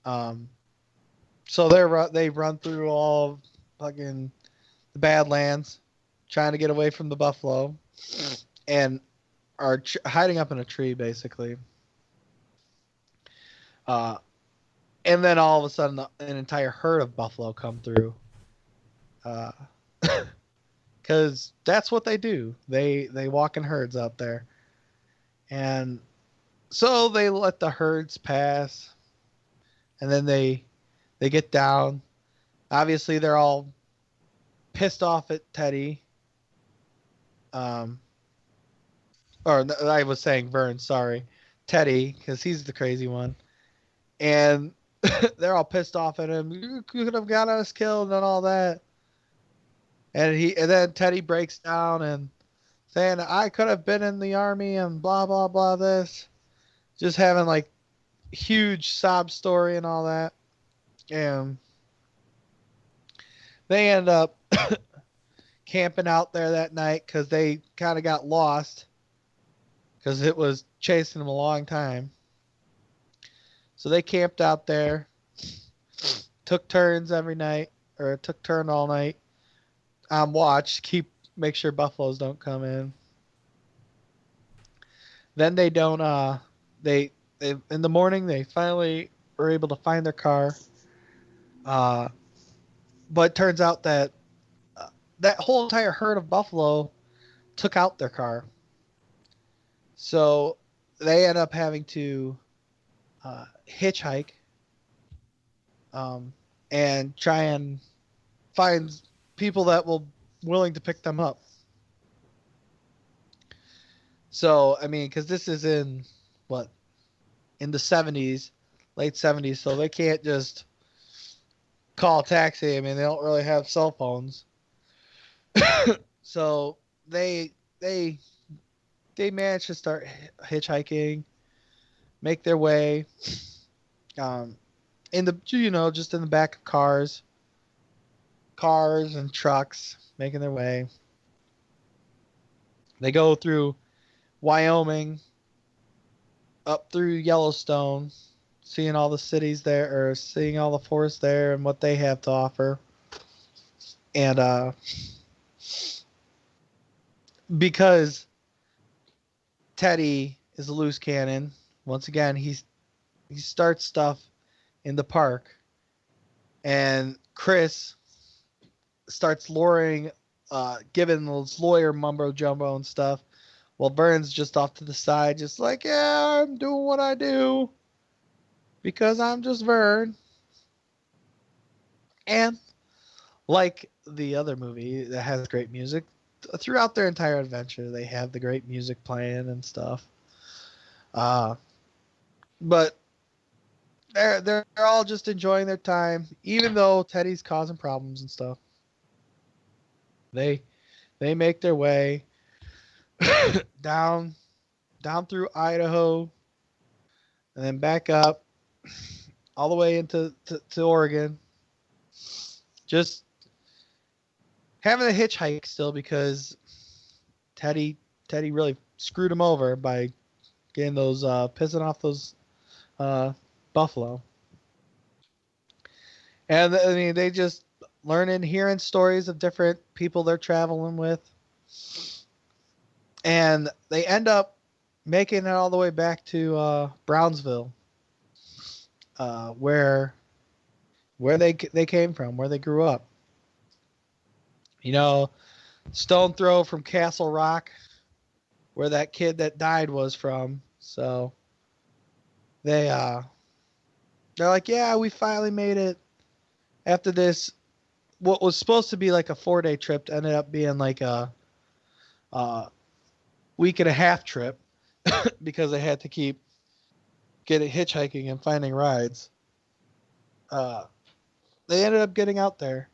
So they run through all fucking the Badlands, trying to get away from the buffalo, and are hiding up in a tree, basically. And then all of a sudden, an entire herd of buffalo come through. Because that's what they do. They walk in herds out there. And so they let the herds pass. And then they get down. Obviously, they're all pissed off at Teddy. Or I was saying Vern, sorry. Teddy, because he's the crazy one. And they're all pissed off at him. You could have got us killed and all that. And then Teddy breaks down and saying, I could have been in the army and blah, blah, blah, this. Just having like huge sob story and all that. And they end up camping out there that night because they kind of got lost because it was chasing them a long time. So they camped out there, took turns every night, or took turn all night on watch, make sure buffaloes don't come in. Then they don't, they in the morning, they finally were able to find their car. But it turns out that that whole entire herd of buffalo took out their car. So they end up having to hitchhike and try and find people that will willing to pick them up. So, I mean, because this is in the 70s, late 70s, so they can't just call a taxi. I mean, they don't really have cell phones. So they managed to start hitchhiking, make their way in the, just in the back of cars and trucks, making their way. They go through Wyoming, up through Yellowstone, seeing all the cities there, or seeing all the forests there and what they have to offer. And because Teddy is a loose cannon, once again, he starts stuff in the park, and Chris starts luring, giving those lawyer mumbo jumbo and stuff, while Vern's just off to the side, just like, yeah, I'm doing what I do because I'm just Vern. And like the other movie that has great music, throughout their entire adventure, they have the great music playing and stuff. But they're all just enjoying their time, even though Teddy's causing problems and stuff. They make their way down through Idaho, and then back up all the way into to Oregon. Just having a hitchhike still, because Teddy really screwed him over by getting those pissing off those buffalo. And I mean, they just learning, hearing stories of different people they're traveling with. And they end up making it all the way back to Brownsville, where they came from, where they grew up. Stone throw from Castle Rock, where that kid that died was from. So they're like, yeah, we finally made it. After this, what was supposed to be like a 4-day trip ended up being like a week and a half trip because they had to keep getting hitchhiking and finding rides. They ended up getting out there.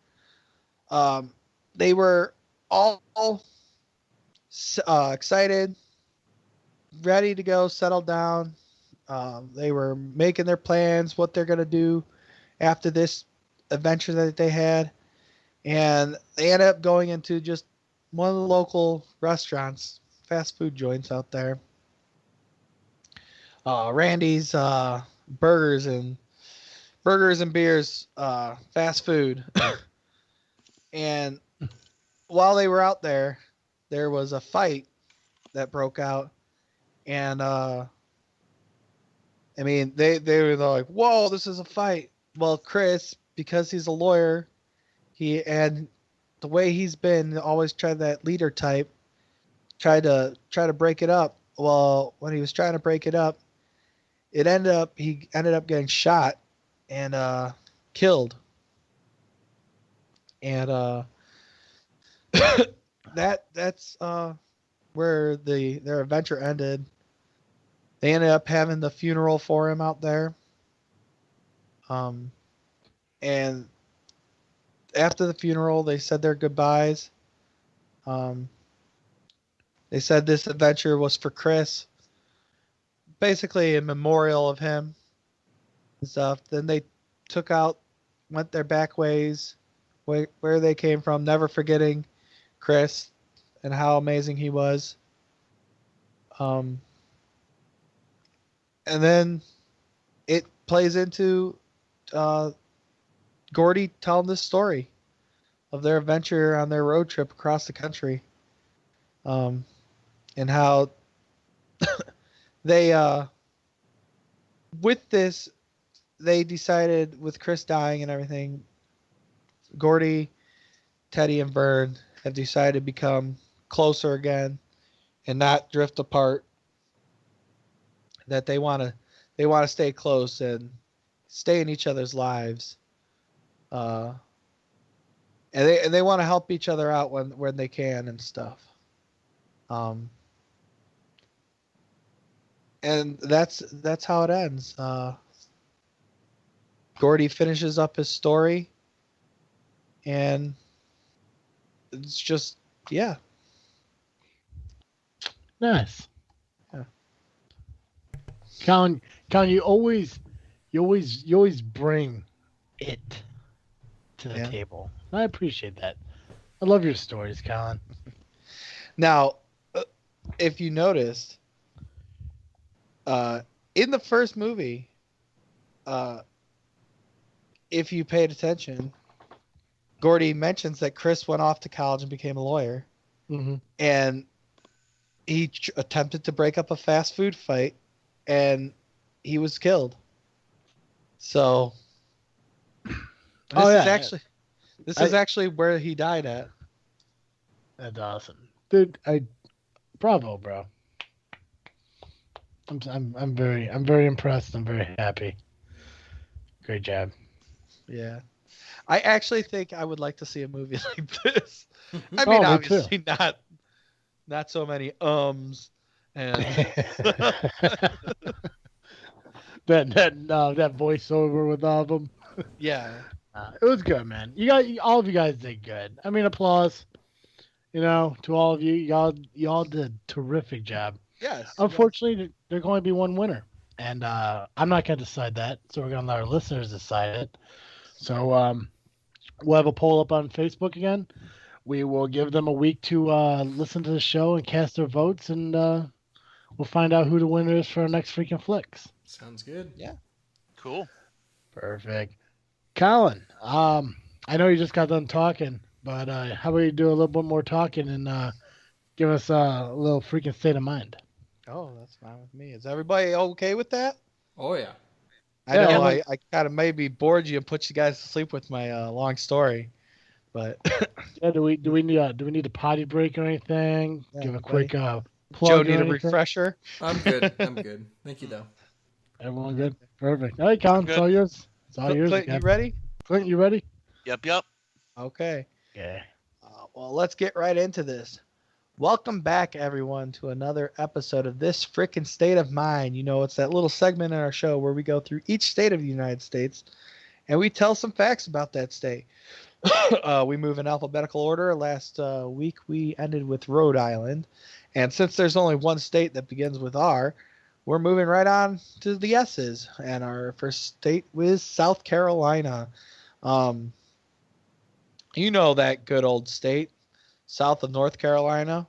They were all excited, ready to go, settle down. They were making their plans, what they're going to do after this adventure that they had. And they ended up going into just one of the local restaurants, fast food joints out there. Randy's burgers and beers, fast food. And while they were out there, there was a fight that broke out. And I mean, they were like, whoa, this is a fight. Well, Chris, because he's a lawyer, and the way he's been, always tried that leader type, try to break it up. Well, when he was trying to break it up, he ended up getting shot and killed. And that's where their adventure ended. They ended up having the funeral for him out there. And after the funeral, they said their goodbyes. They said this adventure was for Chris, basically a memorial of him and stuff. Then they went their back ways, where they came from, never forgetting Chris and how amazing he was. And then it plays into Gordy telling this story of their adventure on their road trip across the country, and how they with this, they decided, with Chris dying and everything, Gordy, Teddy, and Vern have decided to become closer again and not drift apart. That they want to stay close and stay in each other's lives. And they want to help each other out when they can and stuff. And that's how it ends. Gordy finishes up his story, and it's just Nice. Yeah. Colin, you always bring it to the table. I appreciate that. I love your stories, Colin. Now, if you noticed, in the first movie, if you paid attention, Gordy mentions that Chris went off to college and became a lawyer, and he attempted to break up a fast food fight, and he was killed. So, this is actually where he died at. That's awesome, dude. Bravo, bro. I'm very impressed. I'm very happy. Great job. Yeah, I actually think I would like to see a movie like this. I mean, obviously not so many and that voiceover with all of them. Yeah, it was good, man. All of you guys did good. I mean, applause. To all of you. Y'all did a terrific job. Yes. Unfortunately, there's going to be one winner, and I'm not going to decide that. So we're going to let our listeners decide it. So we'll have a poll up on Facebook again. We will give them a week to listen to the show and cast their votes, and we'll find out who the winner is for our next Freakin Flicks. Sounds good. Yeah. Cool. Perfect. Colin, I know you just got done talking, but how about you do a little bit more talking and give us a little freaking state of mind? Oh, that's fine with me. Is everybody okay with that? Oh, yeah. I know I kind of maybe bored you and put you guys to sleep with my long story, but do we need a potty break or anything? Give a quick plug. Joe, need a refresher? I'm good. Thank you, though. Everyone good? Perfect. All right, Colin, it's all yours. It's all yours. Clint, you ready? Clint, you ready? Yep. Okay. Yeah. Well, let's get right into this. Welcome back, everyone, to another episode of This Frickin' State of Mind. It's that little segment in our show where we go through each state of the United States and we tell some facts about that state. We move in alphabetical order. Last week, we ended with Rhode Island. And since there's only one state that begins with R, we're moving right on to the S's. And our first state was South Carolina. That good old state. South of North Carolina.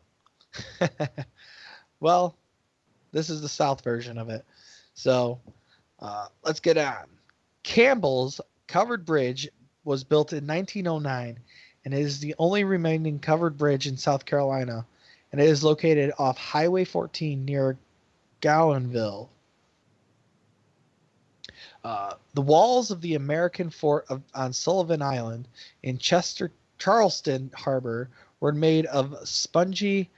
Well, this is the South version of it. So let's get on. Campbell's Covered Bridge was built in 1909, and it is the only remaining covered bridge in South Carolina, and it is located off Highway 14 near Gowanville. The walls of the American fort on Sullivan Island in Charleston Harbor were made of spongy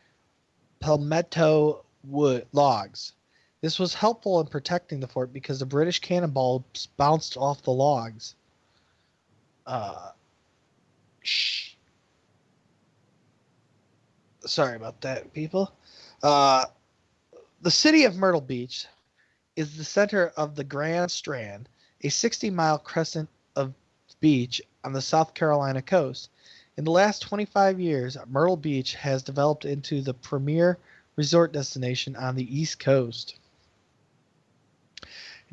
palmetto wood logs. This was helpful in protecting the fort because the British cannonballs bounced off the logs. Sorry about that, people. The city of Myrtle Beach is the center of the Grand Strand, a 60-mile crescent of beach on the South Carolina coast. In the last 25 years, Myrtle Beach has developed into the premier resort destination on the East Coast.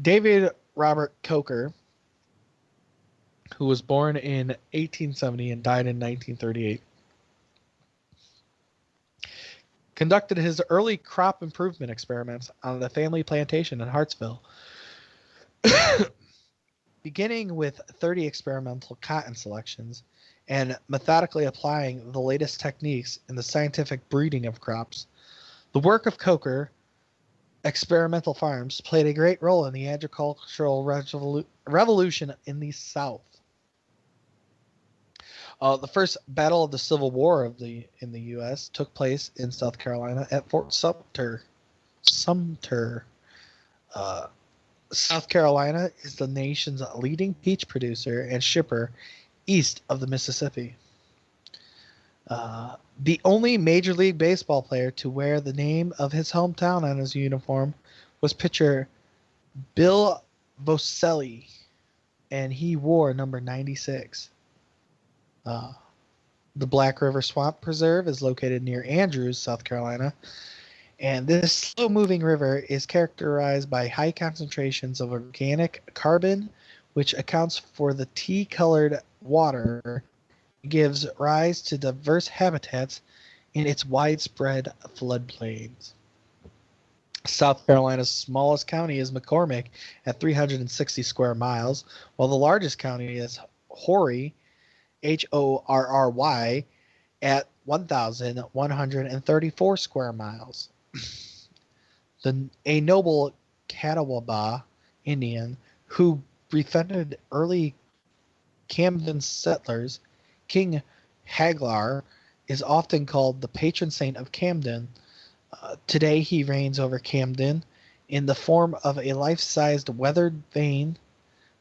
David Robert Coker, who was born in 1870 and died in 1938, conducted his early crop improvement experiments on the family plantation in Hartsville. Beginning with 30 experimental cotton selections and methodically applying the latest techniques in the scientific breeding of crops, the work of Coker experimental farms played a great role in the agricultural revolution in the South. The first battle of the Civil War in the U.S. took place in South Carolina at Fort Sumter. South Carolina is the nation's leading peach producer and shipper east of the Mississippi. The only Major League Baseball player to wear the name of his hometown on his uniform was pitcher Bill Boselli, and he wore number 96. The Black River Swamp Preserve is located near Andrews, South Carolina, and this slow-moving river is characterized by high concentrations of organic carbon, which accounts for the tea-colored water. It gives rise to diverse habitats in its widespread floodplains. South Carolina's smallest county is McCormick at 360 square miles, while the largest county is Horry, Horry, at 1,134 square miles. A noble Catawba Indian who befriended early Camden settlers, King Haglar, is often called the patron saint of Camden. Today he reigns over Camden in the form of a life-sized weathered vane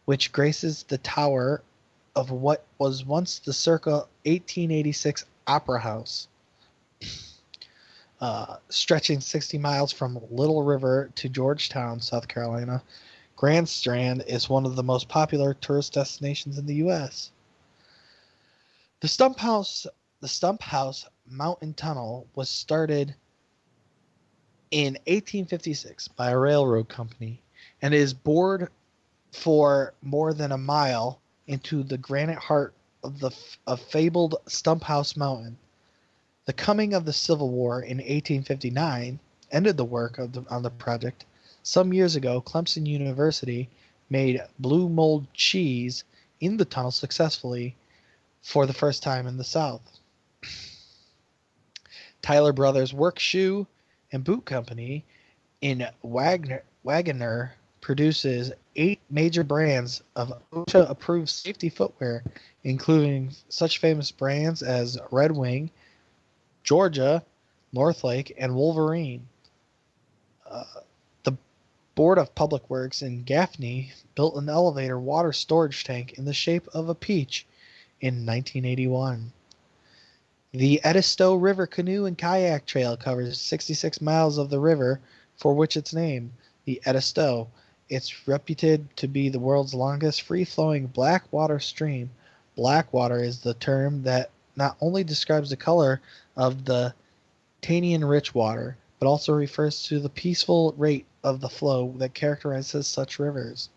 which graces the tower of what was once the circa 1886 Opera House. Stretching 60 miles from Little River to Georgetown, South Carolina, Grand Strand is one of the most popular tourist destinations in the U.S. The Stump House Mountain Tunnel was started in 1856 by a railroad company and is bored for more than a mile into the granite heart of fabled Stump House Mountain. The coming of the Civil War in 1859 ended the work on the project. Some years ago, Clemson University made blue mold cheese in the tunnel successfully for the first time in the South. Tyler Brothers Work Shoe and Boot Company in Wagoner produces 8 major brands of OSHA-approved safety footwear, including such famous brands as Red Wing, Georgia, Northlake, and Wolverine. The Board of Public Works in Gaffney built an elevator water storage tank in the shape of a peach in 1981. The Edisto River Canoe and Kayak Trail covers 66 miles of the river for which it's named, the Edisto. It's reputed to be the world's longest free-flowing black water stream. Black water is the term that not only describes the color of the tannin-rich water, but also refers to the peaceful rate of the flow that characterizes such rivers.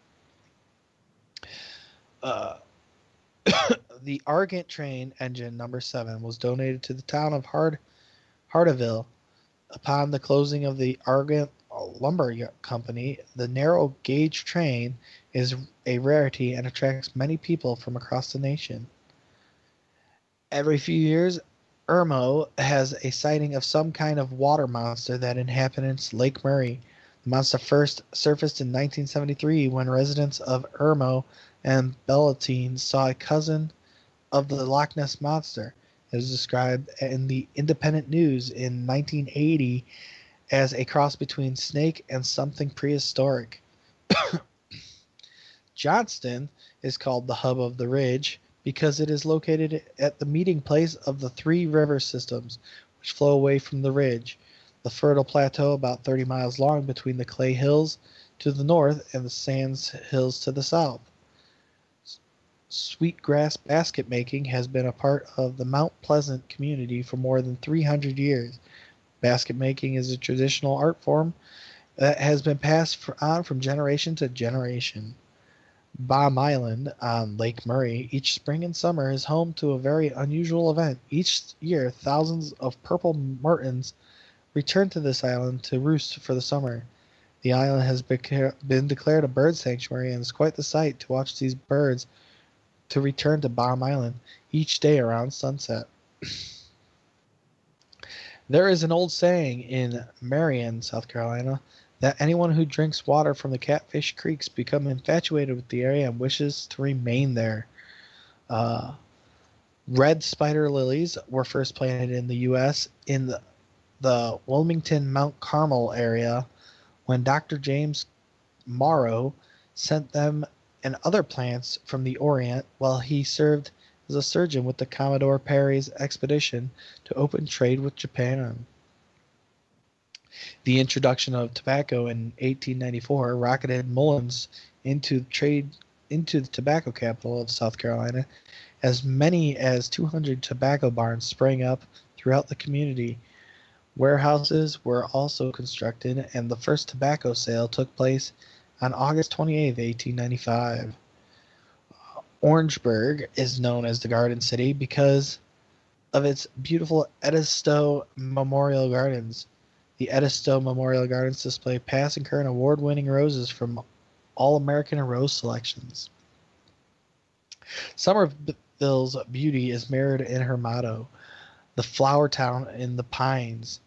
The Argent train engine number 7 was donated to the town of Hardeeville. Upon the closing of the Argent Lumber Company, the narrow gauge train is a rarity and attracts many people from across the nation. Every few years, Irmo has a sighting of some kind of water monster that inhabits Lake Murray. The monster first surfaced in 1973 when residents of Irmo and Bellatine saw a cousin of the Loch Ness Monster. It was described in the Independent News in 1980 as a cross between snake and something prehistoric. Johnston is called the hub of the ridge because it is located at the meeting place of the 3 river systems which flow away from the ridge. The fertile plateau about 30 miles long between the Clay Hills to the north and the Sands Hills to the south. Sweetgrass basket making has been a part of the Mount Pleasant community for more than 300 years. Basket making is a traditional art form that has been passed on from generation to generation. Baum Island on Lake Murray each spring and summer is home to a very unusual event. Each year, thousands of purple martins return to this island to roost for the summer. The island has been declared a bird sanctuary and is quite the sight to watch these birds to return to Baum Island each day around sunset. There is an old saying in Marion, South Carolina, that anyone who drinks water from the Catfish Creeks become infatuated with the area and wishes to remain there. Red spider lilies were first planted in the U.S. in the Wilmington Mount Carmel area when Dr. James Morrow sent them and other plants from the Orient while he served as a surgeon with the Commodore Perry's expedition to open trade with Japan. The introduction of tobacco in 1894 rocketed Mullins into the tobacco capital of South Carolina. As many as 200 tobacco barns sprang up throughout the community. Warehouses were also constructed, and the first tobacco sale took place on August 28, 1895. Orangeburg is known as the Garden City because of its beautiful Edisto Memorial Gardens. The Edisto Memorial Gardens display past and current award-winning roses from All-American Rose selections. Somerville's beauty is mirrored in her motto, the flower town in the pines.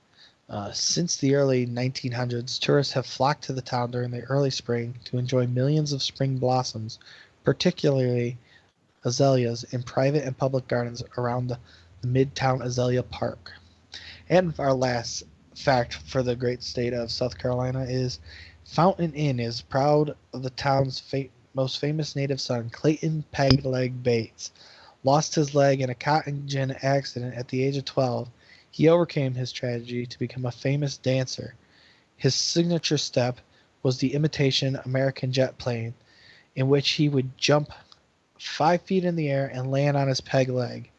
Since the early 1900s, tourists have flocked to the town during the early spring to enjoy millions of spring blossoms, particularly azaleas in private and public gardens around the Midtown Azalea Park. And our last fact for the great state of South Carolina is Fountain Inn is proud of the town's most famous native son, Clayton Pegleg Bates. Lost his leg in a cotton gin accident at the age of 12. He overcame his tragedy to become a famous dancer. His signature step was the imitation American jet plane, in which he would jump 5 feet in the air and land on his peg leg.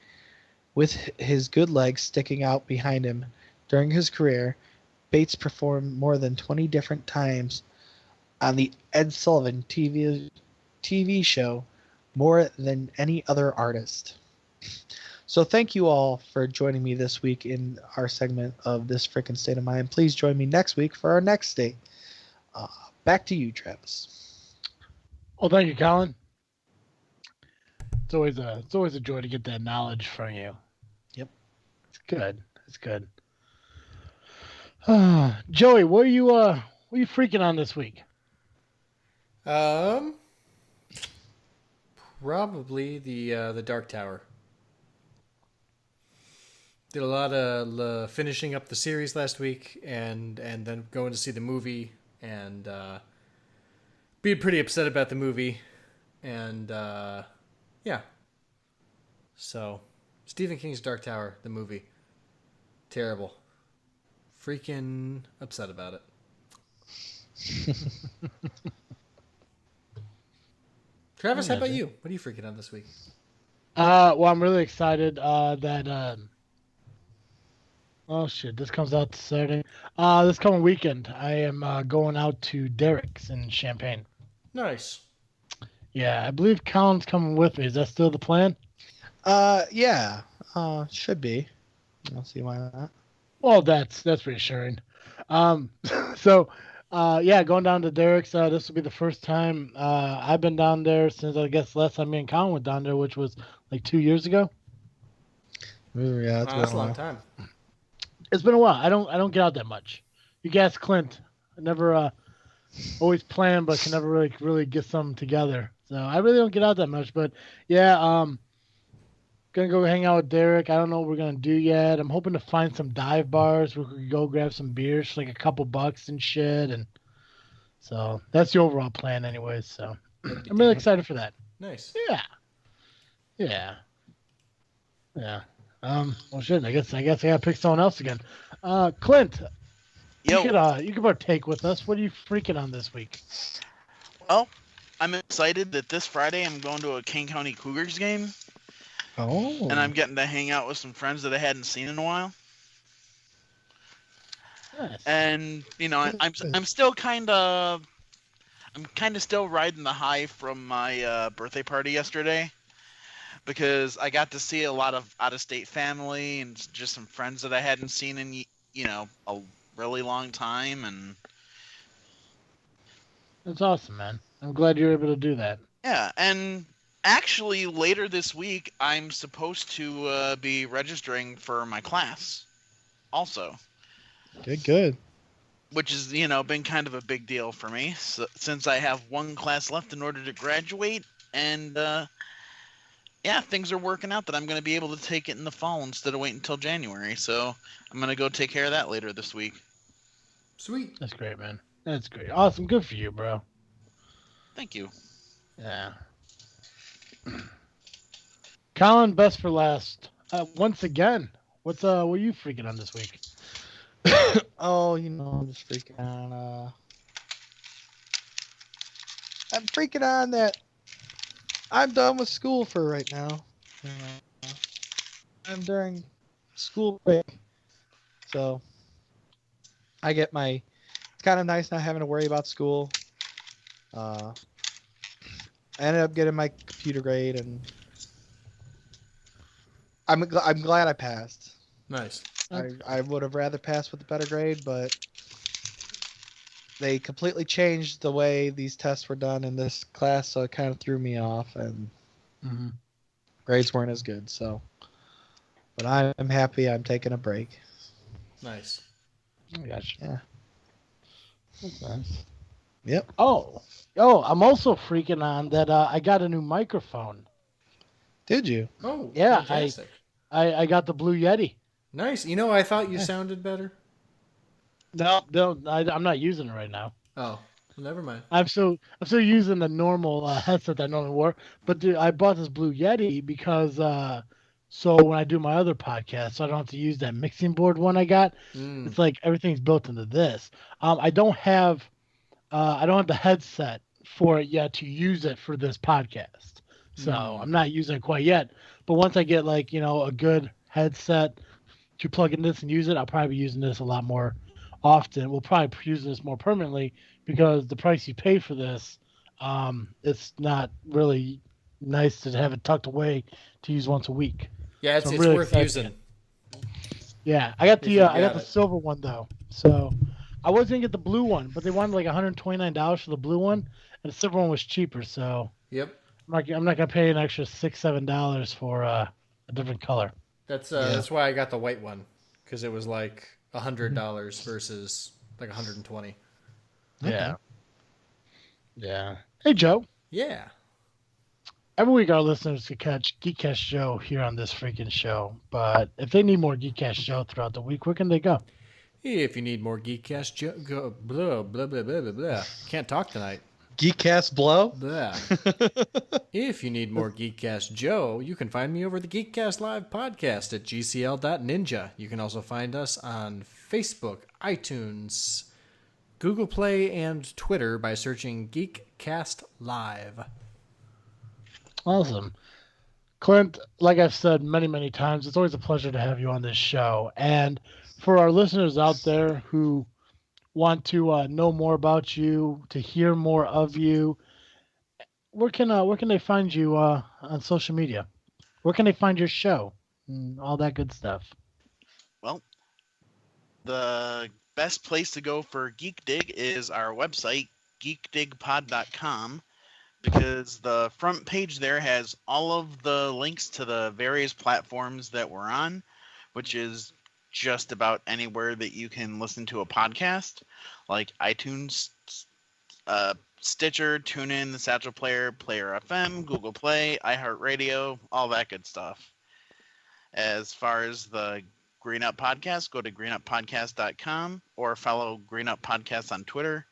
With his good leg sticking out behind him during his career, Bates performed more than 20 different times on the Ed Sullivan TV show, more than any other artist. So thank you all for joining me this week in our segment of This Frickin' State of Mind. Please join me next week for our next state. Back to you, Travis. Well, thank you, Colin. It's always a joy to get that knowledge from you. Yep. It's good. It's good. Joey, what are you freaking on this week? Probably the Dark Tower. Did a lot of finishing up the series last week, and then going to see the movie, and being pretty upset about the movie, and yeah. So, Stephen King's Dark Tower, the movie, terrible. Freaking upset about it. Travis, how about you? What are you freaking on this week? Well, I'm really excited that oh shit, this comes out Saturday. This coming weekend, I am going out to Derek's in Champaign. Nice. Yeah, I believe Colin's coming with me. Is that still the plan? Yeah. Should be. I'll see why not. Well, that's reassuring. So, yeah, going down to Derek's. This will be the first time I've been down there since I guess last time me and Colin went down there, which was like 2 years ago. Ooh, yeah, That's a long time. It's been a while. I don't get out that much. You can ask Clint. I never always plan, but can never really get something together. So I really don't get out that much. But yeah, gonna go hang out with Derek. I don't know what we're gonna do yet. I'm hoping to find some dive bars where we could go grab some beers for like a couple bucks and shit. And so that's the overall plan, anyways. So I'm really excited for that. Nice. Yeah. Well, shit. I guess I gotta pick someone else again. Clint, Yo. you could partake with us. What are you freaking on this week? Well, I'm excited that this Friday I'm going to a King County Cougars game. Oh. And I'm getting to hang out with some friends that I hadn't seen in a while. Nice. And I'm still kind of still riding the high from my birthday party yesterday, because I got to see a lot of out-of-state family and just some friends that I hadn't seen in a really long time. And That's awesome, man. I'm glad you're able to do that. yeah, and actually later this week I'm supposed to be registering for my class also. Good. Which has, been kind of a big deal for me, since I have one class left in order to graduate, and yeah, things are working out that I'm going to be able to take it in the fall instead of waiting until January. So I'm going to go take care of that later this week. Sweet. That's great, man. That's great. Awesome. Good for you, bro. Thank you. Yeah. Colin, best for last. Once again, what are you freaking on this week? Oh, I'm just freaking on. I'm freaking on that I'm done with school for right now. I'm during school break, so I get it's kind of nice not having to worry about school. I ended up getting my computer grade, and I'm glad I passed. Nice. I would have rather passed with a better grade, but they completely changed the way these tests were done in this class, so it kind of threw me off, and grades weren't as good. So, but I'm happy I'm taking a break. Nice. Gotcha. Yeah. That's nice. Yep. Oh, I'm also freaking on that I got a new microphone. Did you? Oh, Yeah, fantastic. I got the Blue Yeti. Nice. I thought you sounded better. No, I'm not using it right now. Oh, well, never mind. I'm still using the normal headset that I normally wore. But dude, I bought this Blue Yeti because so when I do my other podcast, so I don't have to use that mixing board one I got. It's like everything's built into this. I don't have the headset for it yet to use it for this podcast. So I'm not using it quite yet. But once I get a good headset to plug in this and use it, I'll probably be using this a lot more often. We'll probably use this more permanently because the price you pay for this, it's not really nice to have it tucked away to use once a week. Yeah, it's really worth excited. using. Yeah, I got If you I got got the it. silver one though. So I was gonna get the blue one, but they wanted like $129 for the blue one, and the silver one was cheaper. So Yep. I'm not gonna pay an extra $6-7 for a different color. That's why I got the white one, because it was like $100 versus like $120. Yeah. Yeah. Hey Joe. Yeah. Every week our listeners can catch Geek Cast Joe here on this freaking show. But if they need more Geek Cast Joe throughout the week, where can they go? If you need more Geek Cast, go blah blah blah blah blah blah. Can't talk tonight. Geekcast blow. Blah. If you need more Geekcast Joe, you can find me over the Geekcast Live podcast at gcl.ninja. You can also find us on Facebook, iTunes, Google Play, and Twitter by searching Geekcast Live. Awesome. Clint, like I've said many, many times, it's always a pleasure to have you on this show. And for our listeners out there who want to know more about you, to hear more of you, where can they find you on social media? Where can they find your show and all that good stuff? Well, the best place to go for Geek Dig is our website, geekdigpod.com, because the front page there has all of the links to the various platforms that we're on, which is just about anywhere that you can listen to a podcast, like iTunes, Stitcher, TuneIn, the Satchel Player, Player FM, Google Play, iHeartRadio, all that good stuff. As far as the Green Up Podcast, go to greenuppodcast.com or follow Green Up Podcast on Twitter.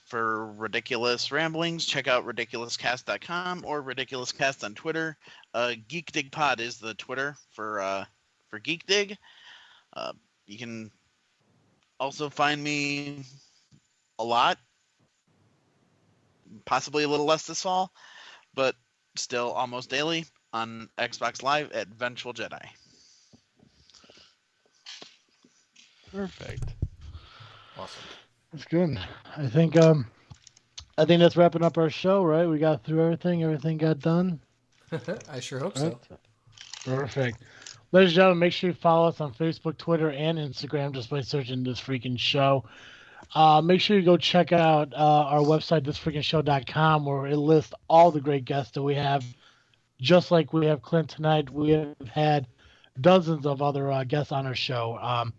For ridiculous ramblings, check out ridiculouscast.com or ridiculouscast on Twitter. Geek Dig Pod is the Twitter for Geek Dig. You can also find me a lot, possibly a little less this fall, but still almost daily on Xbox Live at Vengeful Jedi. Perfect. Awesome. That's good. I think that's wrapping up our show, right? We got through everything. Everything got done. I sure hope so. Perfect. Ladies and gentlemen, make sure you follow us on Facebook, Twitter, and Instagram just by searching This Freaking Show. Make sure you go check out our website, thisfreakingshow.com, where it lists all the great guests that we have. Just like we have Clint tonight, we have had dozens of other guests on our show.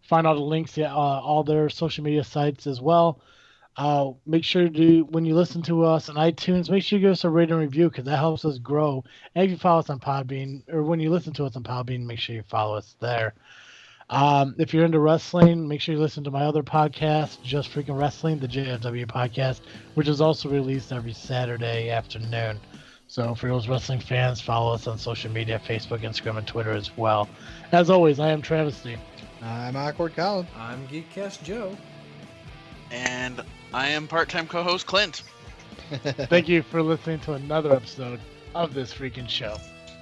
Find all the links to all their social media sites as well. Make sure to, when you listen to us on iTunes, make sure you give us a rating and review because that helps us grow. And if you follow us on Podbean, or when you listen to us on Podbean, make sure you follow us there. If you're into wrestling, make sure you listen to my other podcast, Just Freaking Wrestling, the JFW podcast, which is also released every Saturday afternoon. So for those wrestling fans, follow us on social media, Facebook, Instagram, and Twitter as well. As always, I am Travesty. I'm Awkward Colin. I'm Geek Cast Joe. And I am part-time co-host Clint. Thank you for listening to another episode of this freaking show.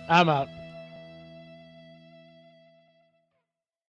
I'm out.